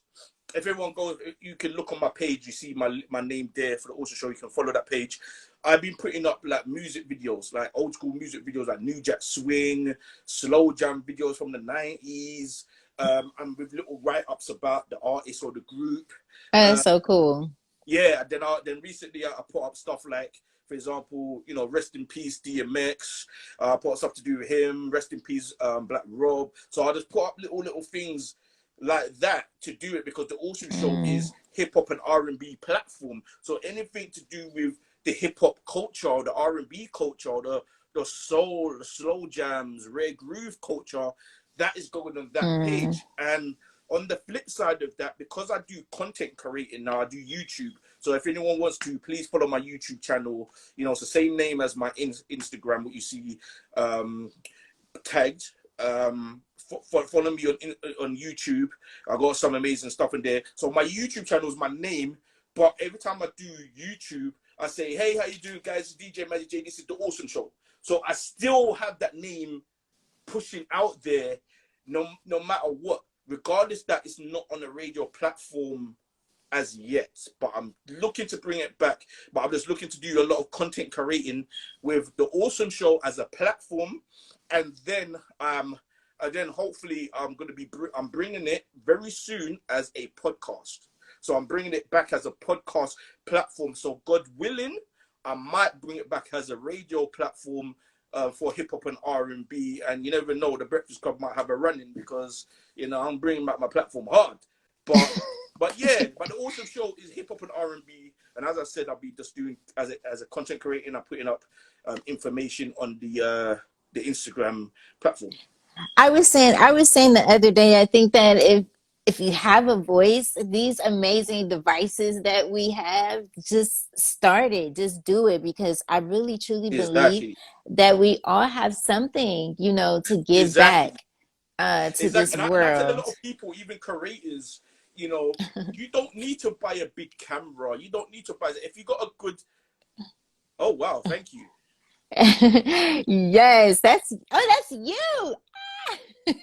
if everyone goes, you can look on my page. You see my name there for the Awesome Show. You can follow that page. I've been putting up like music videos, like old school music videos, like New Jack Swing, slow jam videos from the 90s, and with little write ups about the artist or the group. That's so cool. Yeah, then recently I put up stuff like, for example, rest in peace DMX. I put up stuff to do with him. Rest in peace Black Rob. So I just put up little things like that to do it because the Awesome Show Mm. is hip hop and R&B platform. So anything to do with the hip hop culture, the R&B culture, the soul, the slow jams, rare groove culture, that is going on that Mm. page. And on the flip side of that, because I do content creating now, I do YouTube. So if anyone wants to, please follow my YouTube channel. It's the same name as my Instagram, what you see tagged. Follow me on YouTube. I got some amazing stuff in there. So my YouTube channel is my name, but every time I do YouTube, I say, "Hey, how you doing, guys? It's DJ Magic J. This is the Awesome Show." So I still have that name pushing out there, no matter what, regardless that it's not on a radio platform as yet. But I'm looking to bring it back. But I'm just looking to do a lot of content creating with the Awesome Show as a platform, and then hopefully I'm bringing it very soon as a podcast. So I'm bringing it back as a podcast platform. So God willing, I might bring it back as a radio platform for hip hop and R&B, and you never know, the Breakfast Club might have a run-in because I'm bringing back my platform hard. But yeah, but the Awesome Show is hip hop and R&B, and as I said, I'll be just doing as a content creator, and I'm putting up information on the Instagram platform. I was saying the other day, I think that if you have a voice, these amazing devices that we have, just start it, just do it, because I really truly believe Exactly, that we all have something, to give exactly, back to this exactly. And I tell a world. lot of people, even creators, you know, you don't need to buy a big camera. You don't need to buy. If you got a good, oh wow, thank you. Yes, that's you. Yeah,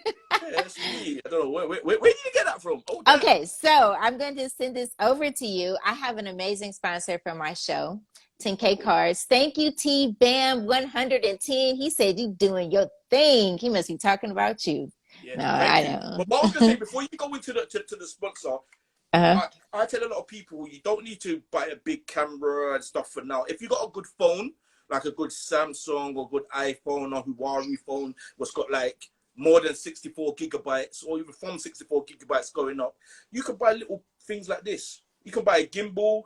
that's me. I don't know where did you get that from? Oh damn. Okay, so I'm going to send this over to you. I have an amazing sponsor for my show, 10K Oh Cards. Thank you, T Bam 110. He said you doing your thing. He must be talking about you. yeah, No, thank I you. But what I was gonna know. say before you go into the sponsor, Uh-huh. I tell a lot of people you don't need to buy a big camera and stuff for now. If you got a good phone, like a good Samsung or good iPhone or Huawei phone, what's got like more than 64 gigabytes or even from 64 gigabytes going up, you can buy little things like this. You can buy a gimbal.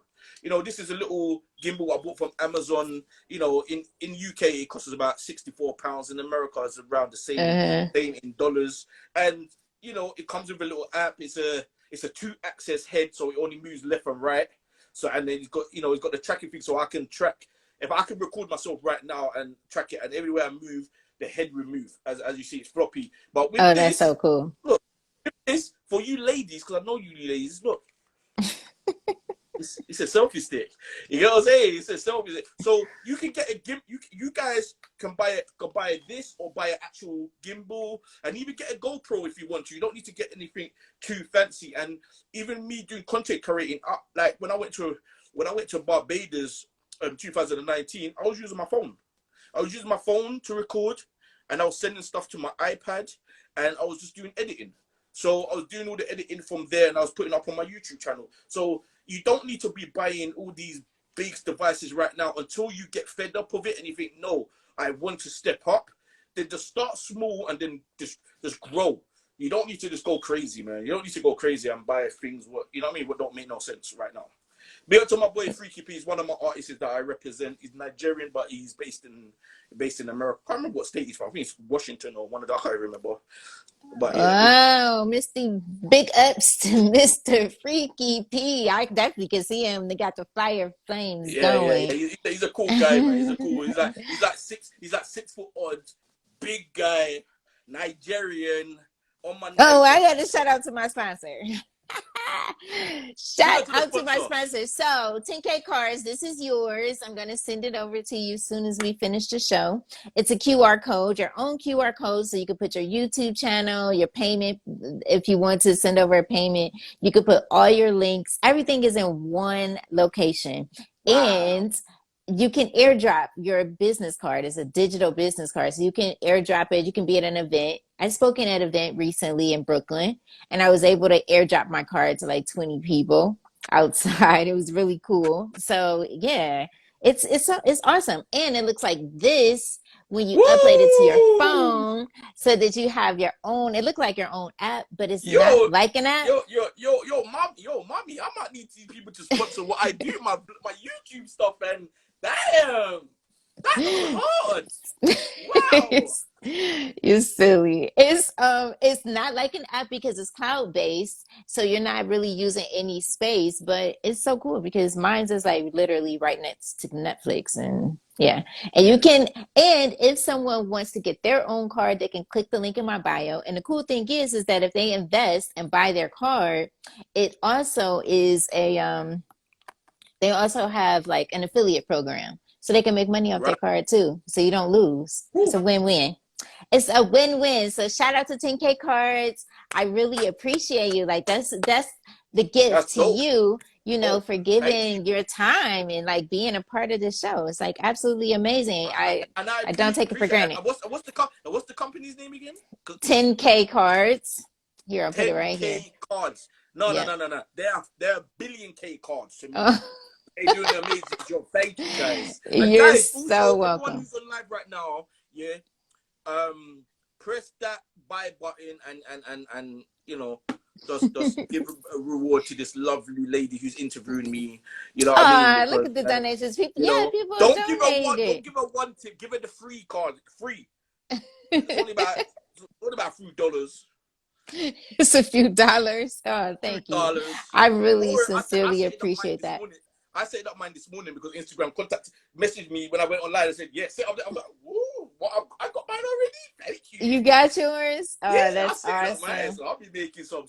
This is a little gimbal I bought from Amazon. In UK it costs about £64. In America it's around the Uh-huh. same in dollars. And it comes with a little app. It's a two-axis head, so it only moves left and right. So and then it's got the tracking thing, so I can track. If I can record myself right now and track it, and everywhere I move, the head will move. As you see, it's floppy. But with Oh, that's so this, cool. look, this for you ladies, because I know you ladies. Look, It's a selfie stick. You know what I'm saying? It's a selfie stick. So you can get a gimp. You guys can buy this or buy an actual gimbal and even get a GoPro if you want to. You don't need to get anything too fancy. And even me doing content creating, like when I went to Barbados, 2019, I was using my phone. I was using my phone to record, and I was sending stuff to my iPad, and I was just doing editing. So I was doing all the editing from there, and I was putting up on my YouTube channel. So you don't need to be buying all these big devices right now until you get fed up of it and you think, no, I want to step up. Then just start small and then just grow. You don't need to just go crazy, man. You don't need to go crazy and buy things what I mean, what don't make no sense right now. Big up to my boy Freaky P. He's one of my artists that I represent. He's Nigerian, but he's based in America. I can't remember what state he's from. I think it's Washington or one of the, I can't remember. But yeah, Wow, Mr. Big Ups to Mr. Freaky P. I definitely can see him. They got the fire flames yeah. going. He's a cool guy, man. He's a cool. He's like 6 foot odd, big guy, Nigerian. On my Oh, I Nigerian. got to shout out to my sponsor. Shout Shout out to the out to my sponsor. sponsor. So, 10K cards, this is yours. I'm going to send it over to you as soon as we finish the show. It's a QR code, your own QR code, so you can put your YouTube channel, your payment. If you want to send over a payment, you could put all your links. Everything is in one location. Wow. And you can airdrop your business card. It's a digital business card. So you can airdrop it. You can be at an event. I spoke in an event recently in Brooklyn, and I was able to airdrop my card to like 20 people outside. It was really cool. So yeah, it's awesome. And it looks like this when you upload it to your Woo! phone so that you have your own, it looks like your own app, but it's not Yo, like an app. mommy, I might need these people to sponsor what I do, my YouTube stuff, and damn, that goes hard. Wow. You're silly. It's not like an app because it's cloud based, so you're not really using any space, but it's so cool because mine's is like literally right next to Netflix and yeah. And you can and if someone wants to get their own card, they can click the link in my bio. And the cool thing is that if they invest and buy their card, it also is a they also have like an affiliate program. So they can make money off their Right. card too. So you don't lose. It's Woo. a win-win. It's a win-win. So shout out to 10K cards. I really appreciate you. Like that's the gift That's to dope. you, Oh, for thank you. giving your time and like being a part of the show. It's like absolutely amazing. And I I don't take it for appreciate it. granted. What's the company's name again? 10K cards. Here, I'll put it right here. 10K cards. No, no, Yeah. no, no, no. They're billion K cards to me. Oh, They're doing an amazing job. Thank you guys. And you're guys, also so everyone welcome. who's on live right now, yeah, press that buy button and just give a reward to this lovely lady who's interviewing me. You know what I mean? Ah, look Because at the donations. People, you yeah, know, people don't donated. give her one tip. Give her the free card, free. It's only about $3. It's a few dollars. Oh, Few thank you. dollars. I Don't really worry, I sincerely set it up mine appreciate this that. morning. I set up mine this morning because Instagram messaged me when I went online and said, "Yeah, set up." I was like, "Woo, what? I got mine already. Thank you." You got yours? Yeah, Oh, I that's set it up mine, awesome. so I'll be making some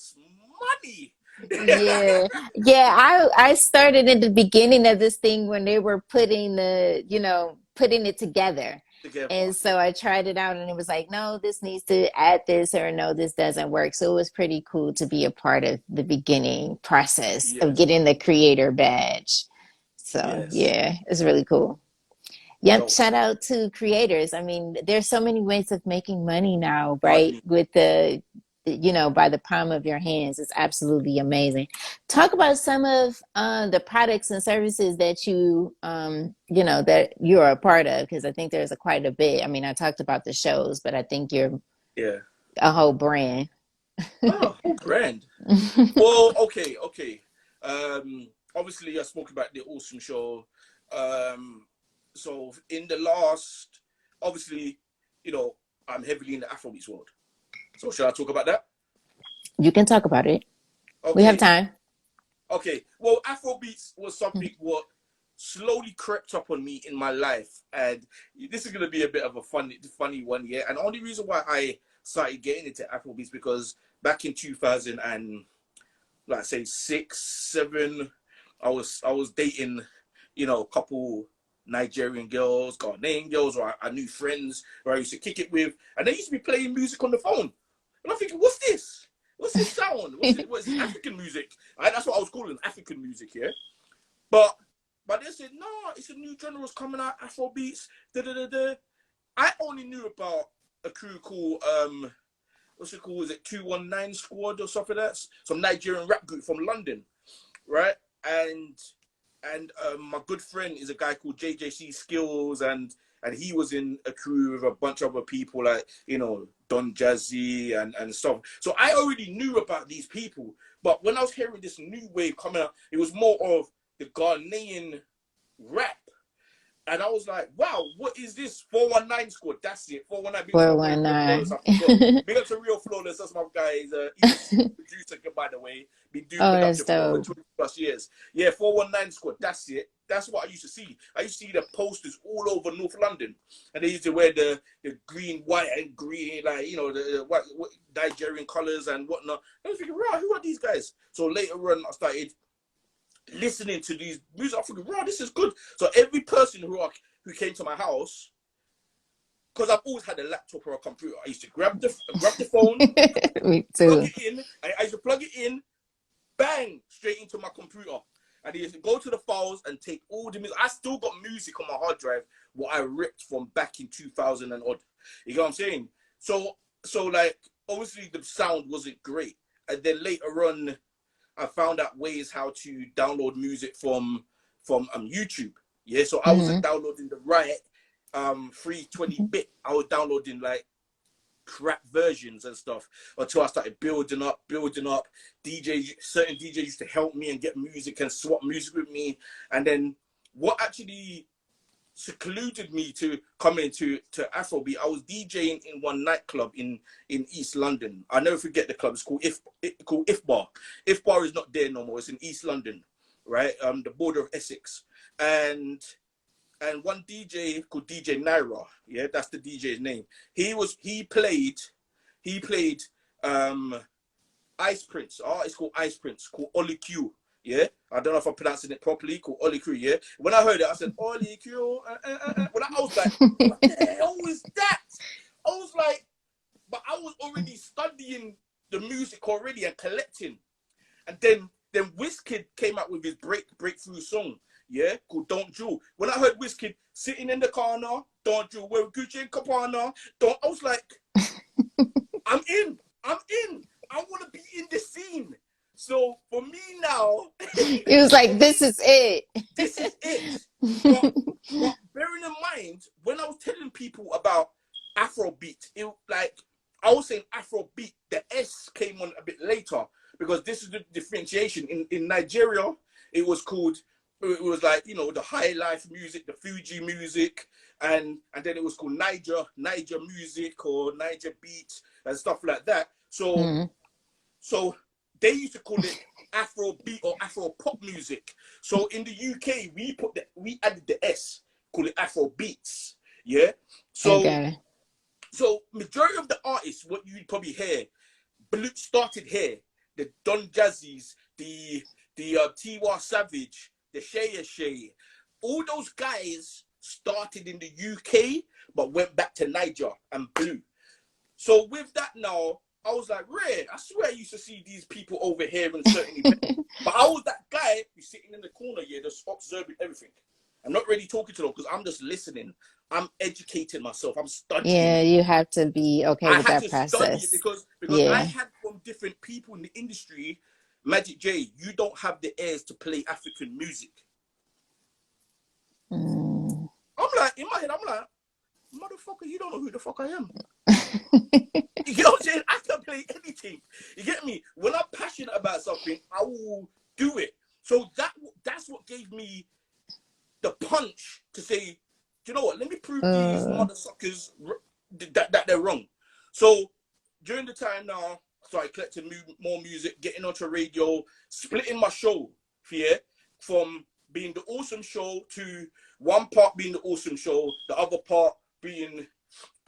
money. Yeah. Yeah, I started in the beginning of this thing when they were putting putting it together. Together, And so I tried it out and it was like, no, this needs to add this or no, this doesn't work. So it was pretty cool to be a part of the beginning process of yes, getting the creator badge. So yes, yeah, it's really cool. Yep, dope shout out to creators. I mean, there's so many ways of making money now, right? money. With by the palm of your hands. It's absolutely amazing. Talk about some of the products and services that that you're a part of, because I think there's quite a bit. I mean, I talked about the shows, but I think you're Yeah. a whole brand. Oh, brand. Well, okay. Obviously, I spoke about the awesome show. So in the last, obviously, I'm heavily in the Afrobeats world. So shall I talk about that? You can talk about it. We have Okay, time. okay. Well, Afrobeats was something what slowly crept up on me in my life, and this is gonna be a bit of a funny one, yeah. And the only reason why I started getting into Afrobeats because back in 2000 and like say 6, 7, I was dating, a couple Nigerian girls, Ghanaian girls, or I knew friends who I used to kick it with, and they used to be playing music on the phone. And I'm thinking, what's this? What's this sound? What is this African music? That's what I was calling African music, yeah. But they said, no, it's a new genre coming out, Afrobeats. Da da da da. I only knew about a crew called what's it called? Is it 219 Squad or something like that? Some Nigerian rap group from London, right? And my good friend is a guy called JJC Skills, and he was in a crew with a bunch of other people like Don Jazzy and stuff. So I already knew about these people, but when I was hearing this new wave coming out, it was more of the Ghanaian rap. And I was like, wow, what is this? 419 Squad. That's it. 419. Big up to my Real Flawless. I forgot. 419. Big up to Real Flawless. That's my guy. He's a super producer, by the way. Been doing Oh, that's production for over dope. 20 plus years. Yeah, 419 Squad. That's it. That's what I used to see. I used to see the posters all over North London. And they used to wear the green, white, and green, like, the white Nigerian colors and whatnot. I was thinking, right, who are these guys? So later on, I started listening to these music. I thinking, wow, this is good. So every person who came to my house, because I've always had a laptop or a computer, I used to grab the phone, Me plug too. it in. I used to plug it in, bang, straight into my computer. And I used to go to the files and take all the music. I still got music on my hard drive, what I ripped from back in 2000 and odd. You know what I'm saying? So like, obviously the sound wasn't great. And then later on, I found out ways how to download music from YouTube. Yeah, so I wasn't Hmm. downloading the right free 20-bit. I was downloading like crap versions and stuff until I started building up. Certain DJs used to help me and get music and swap music with me. And then what actually secluded me to coming to Afrobeat, I was DJing in one nightclub in East London. I never forget the club. It's called If Bar. If Bar is not there no more. It's in East London, right? The border of Essex. And one DJ called DJ Naira, yeah, that's the DJ's name. He played Ice Prince. Oh, it's called Ice Prince, called Oli Q. Yeah, I don't know if I'm pronouncing it properly. Called Oli Q. Yeah, when I heard it, I said Oli Q. When I was like, what the hell is that? I was like, but I was already studying the music already and collecting. And then Wizkid came out with his breakthrough song, yeah, called Don't Jewel. When I heard Wizkid sitting in the corner, Don't Jewel, we're Gucci and Cabana, I was like, I'm in. I want to be in the scene. So for me now, It was for like, this me, is it. this is it. But bearing in mind, when I was telling people about Afrobeat, it like I was saying Afrobeat, the S came on a bit later because this is the differentiation. In Nigeria, it was called it was like the high life music, the Fuji music, and then it was called Niger music or Niger beat and stuff like that. So Mm. so they used to call it Afro beat or Afro pop music. So in the UK, we added the S, call it Afro beats. Yeah. So Okay. majority of the artists, what you probably hear, started here. The Don Jazzies, the Tiwa Savage, the Shay, all those guys started in the UK, but went back to Niger and Blue. So with that now, I was like, rare. I swear I used to see these people over here in certain events. But I was that guy who's sitting in the corner here, just observing everything. I'm not really talking to them because I'm just listening. I'm educating myself. I'm studying Yeah, it. you have to be okay I with had that to study it process. because I Yeah. had from different people in the industry. Magic J, you don't have the ears to play African music. Mm. I'm like, in my head, I'm like, motherfucker, you don't know who the fuck I am. You get what I'm saying? I can play anything. You get me? When I'm passionate about something, I will do it. So that's what gave me the punch to say, you know what? Let me prove these Uh, mother suckers that they're wrong. So during the time now, I started collecting more music, getting onto radio, splitting my show, yeah, from being the awesome show to one part being the awesome show, the other part being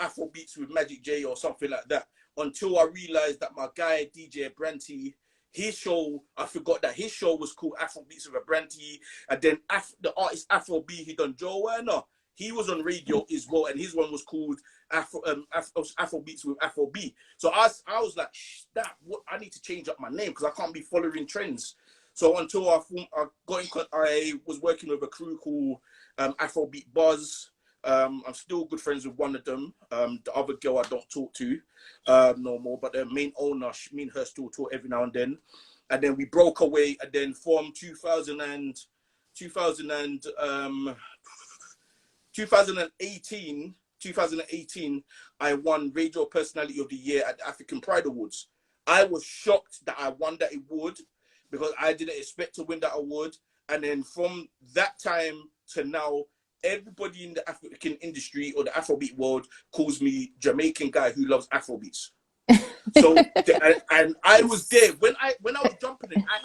Afrobeats with Magic J or something like that. Until I realized that my guy DJ Branty, his show, I forgot that his show was called Afrobeats with a Brandy, and then the artist Afrobeat, he done Joe Werner. He was on radio as well, and his one was called Afrobeats with Afrobeat. So I was like, I need to change up my name because I can't be following trends. So until I was working with a crew called Afrobeat Buzz. I'm still good friends with one of them. The other girl I don't talk to no more, but the main owner, me and her still talk every now and then. And then we broke away, and then from 2018, I won Radio Personality of the Year at the African Pride Awards. I was shocked that I won that award because I didn't expect to win that award. And then from that time to now, everybody in the African industry or the Afrobeat world calls me Jamaican guy who loves Afrobeats. So and I was there when I was jumping in. I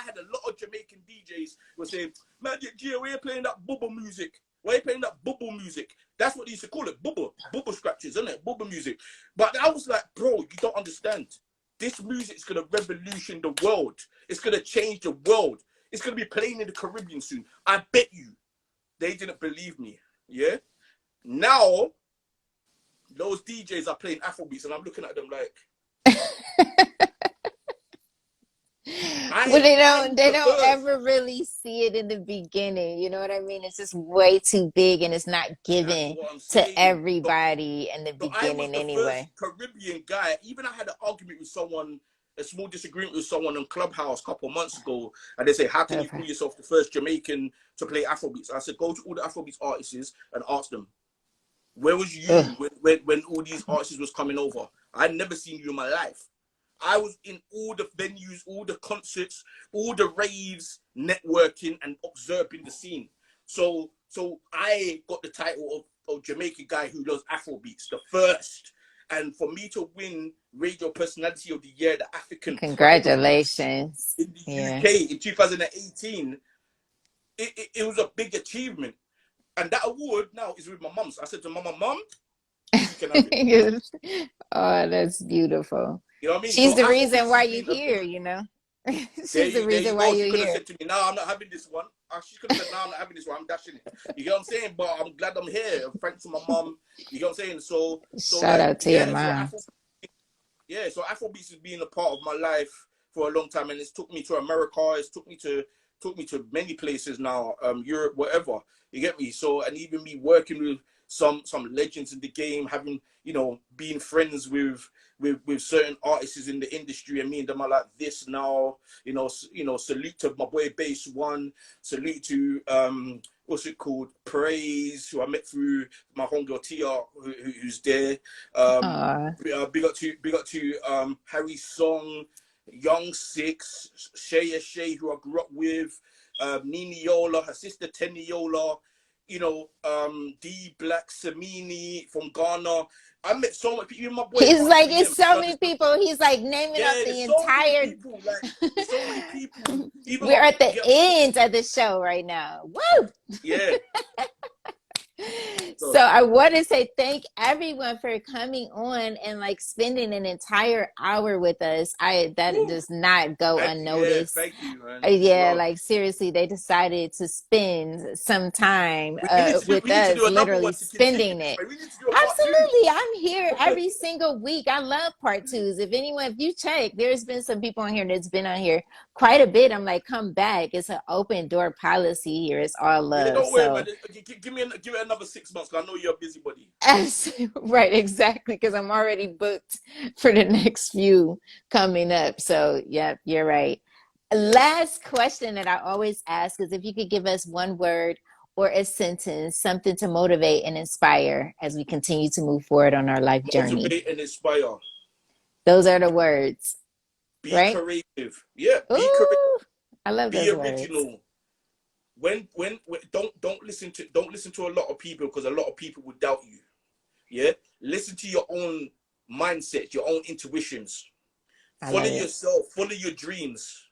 had a lot of Jamaican DJs were saying, "Magic G, why are you playing that bubble music? Why are you playing that bubble music?" That's what they used to call it, bubble scratches, isn't it? Bubble music. But I was like, bro, you don't understand. This music is gonna revolution the world. It's gonna change the world. It's gonna be playing in the Caribbean soon. I bet you. They didn't believe me. Yeah. Now, those DJs are playing Afrobeats, and I'm looking at them like, Well, I'm they the don't first. ever really see it in the beginning. You know what I mean? It's just way too big and it's not That's given what I'm to saying. everybody in the So I was beginning the first anyway. Caribbean guy. Even I had an argument with someone, a small disagreement with someone on Clubhouse a couple of months ago, and they say, "How can you Okay. call yourself the first Jamaican to play Afrobeats?" I said, "Go to all the Afrobeats artists and ask them, where was you Ugh. when all these artists was coming over? I'd never seen you in my life. I was in all the venues, all the concerts, all the raves, networking and observing the scene. So I got the title of Jamaican guy who loves Afrobeats, the first. And for me to win Radio Personality of the Year, the African Pride Awards Congratulations. in the Yeah. UK in 2018, it was a big achievement. And that award now is with my mum. So I said to Mama, Mum, she can have it. Oh, that's beautiful. You know what I mean? She's So the reason Afrobeats why has you're been a big. here, you know? There She's the you, there reason you why go. She you're could have here. said to me, "No, I'm not having this one." She could have said, "No, I'm not having this one. I'm dashing it." You get what I'm saying? But I'm glad I'm here. Thanks to my mum. You get what I'm saying? So Shout like, out to your yeah. mom. So Afrobeats has been a part of my life for a long time, and it's took me to America. It's took me to many places now, Europe, whatever. You get me? So, and even me working with some legends in the game, having being friends with certain artists in the industry, and me and them are like this now. Salute to my boy Base One. Salute to what's it called? Praise, who I met through my homegirl Tia, who's there. Aw. Big up to Harry Song, Young Six, Shay, who I grew up with, Nini Yola, her sister Tenny Yola, D Black Samini from Ghana. I met so many people. Even my boy He's Bugs like, it's BM. so many people. He's like naming up Yeah, the there's so many entire. people. Like, there's so many people. Even We're my at the yeah, end of the show right now. Woo! yeah. So So, I want to say thank everyone for coming on and like spending an entire hour with us. That woo, does not go unnoticed. thank you, man. It's Yeah, love. like seriously, they decided to spend some time We with need to us, do another literally one to continue spending this, it. man. We need to do a part two. Absolutely. I'm here every single week. I love part twos. If you check, there's been some people on here that's been on here quite a bit. I'm like, come back. It's an open door policy here. It's all Yeah, love. don't worry, man. So, Give it another 6 months. 'Cause I know you're a busybody. right, exactly. Because I'm already booked for the next few coming up. So, yep, you're right. Yeah. Last question that I always ask is if you could give us one word or a sentence, something to motivate and inspire as we continue to move forward on our life journey. Motivate and inspire. Those are the words, Be right? creative. Yeah, be creative. Ooh, I love Be those words. original. When don't listen to a lot of people because a lot of people will doubt you. Yeah, listen to your own mindset, your own intuitions. I Follow love it. yourself. Follow your dreams.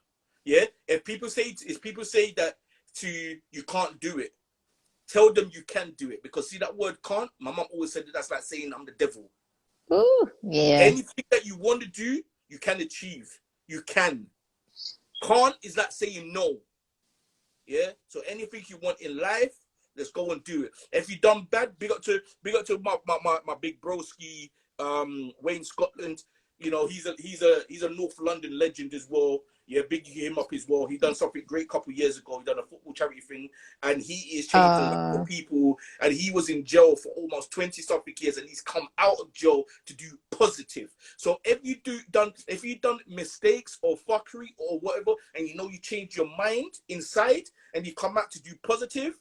Yeah. If people say that to you, you can't do it. Tell them you can do it because see that word can't. My mom always said that that's like saying I'm the devil. Ooh, yeah. Anything that you want to do, you can achieve. You can. Can't is like saying no. Yeah. So anything you want in life, let's go and do it. If you done bad, big up to my big broski, Wayne Scotland. You know, he's a North London legend as well. Yeah, big him up as well. He done something great a couple of years ago. He done a football charity thing, and he is changing lives for Uh, people. And he was in jail for almost 20 something years, and he's come out of jail to do positive. So if you done mistakes or fuckery or whatever, and you know you change your mind inside, and you come out to do positive,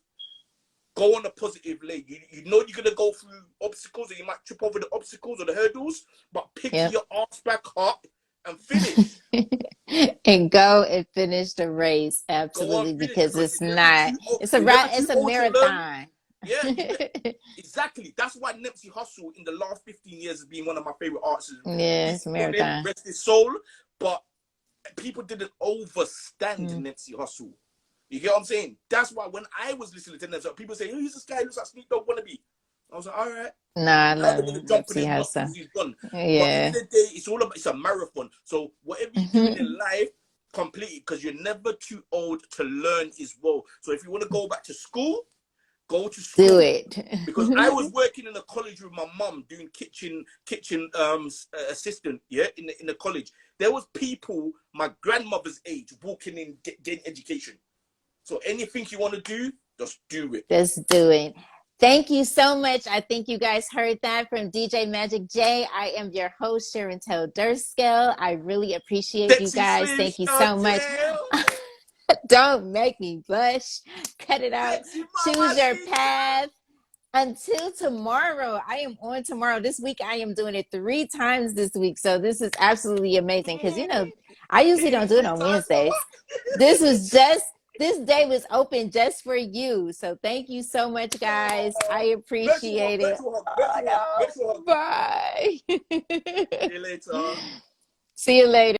go on a positive lane. You know you're gonna go through obstacles, and you might trip over the obstacles or the hurdles, but pick yep. your ass back up and finish. And go and finish the race. Go on, Absolutely, finish, because because it's not, you're never it's too a old to learn. marathon. Yeah, exactly. That's why Nipsey Hussle in the last 15 years has been one of my favorite artists. Yeah, He's it's a still in, marathon. rest his soul, but people didn't overstand Mm. Nipsey Hussle. You get what I'm saying? That's why when I was listening to Nipsey, people say, "Oh, he's this guy who looks like Snoop Dogg wannabe." I was like, "All right." Nah, I Now love they're gonna jump on Nipsey his nostrils. Hussle. He's done. But in Yeah. the day, it's a marathon. So whatever you're doing in life, complete it, because you're never too old to learn as well. So if you want to go back to school, go to Do school. it. Because I was working in a college with my mum doing kitchen assistant, yeah, in the college. There was people my grandmother's age walking in getting education. So anything you want to do, just do it. Just do it. Thank you so much. I think you guys heard that from DJ Magic J. I am your host, Sharon Tell Durskill. I really appreciate you Sexy guys. Slim Thank you so much. Chantel. Don't make me blush. Cut it out. Sexy Choose your mamacita. path. Until tomorrow, I am on tomorrow. This week, I am doing it 3 times this week. So this is absolutely amazing because, I usually don't do it Three on times a Wednesdays. This was just, this day was open just for you. So thank you so much, guys. I virtual hug, appreciate it. virtual hug, Oh, virtual hug, no. virtual hug. Bye. See you later. See you later.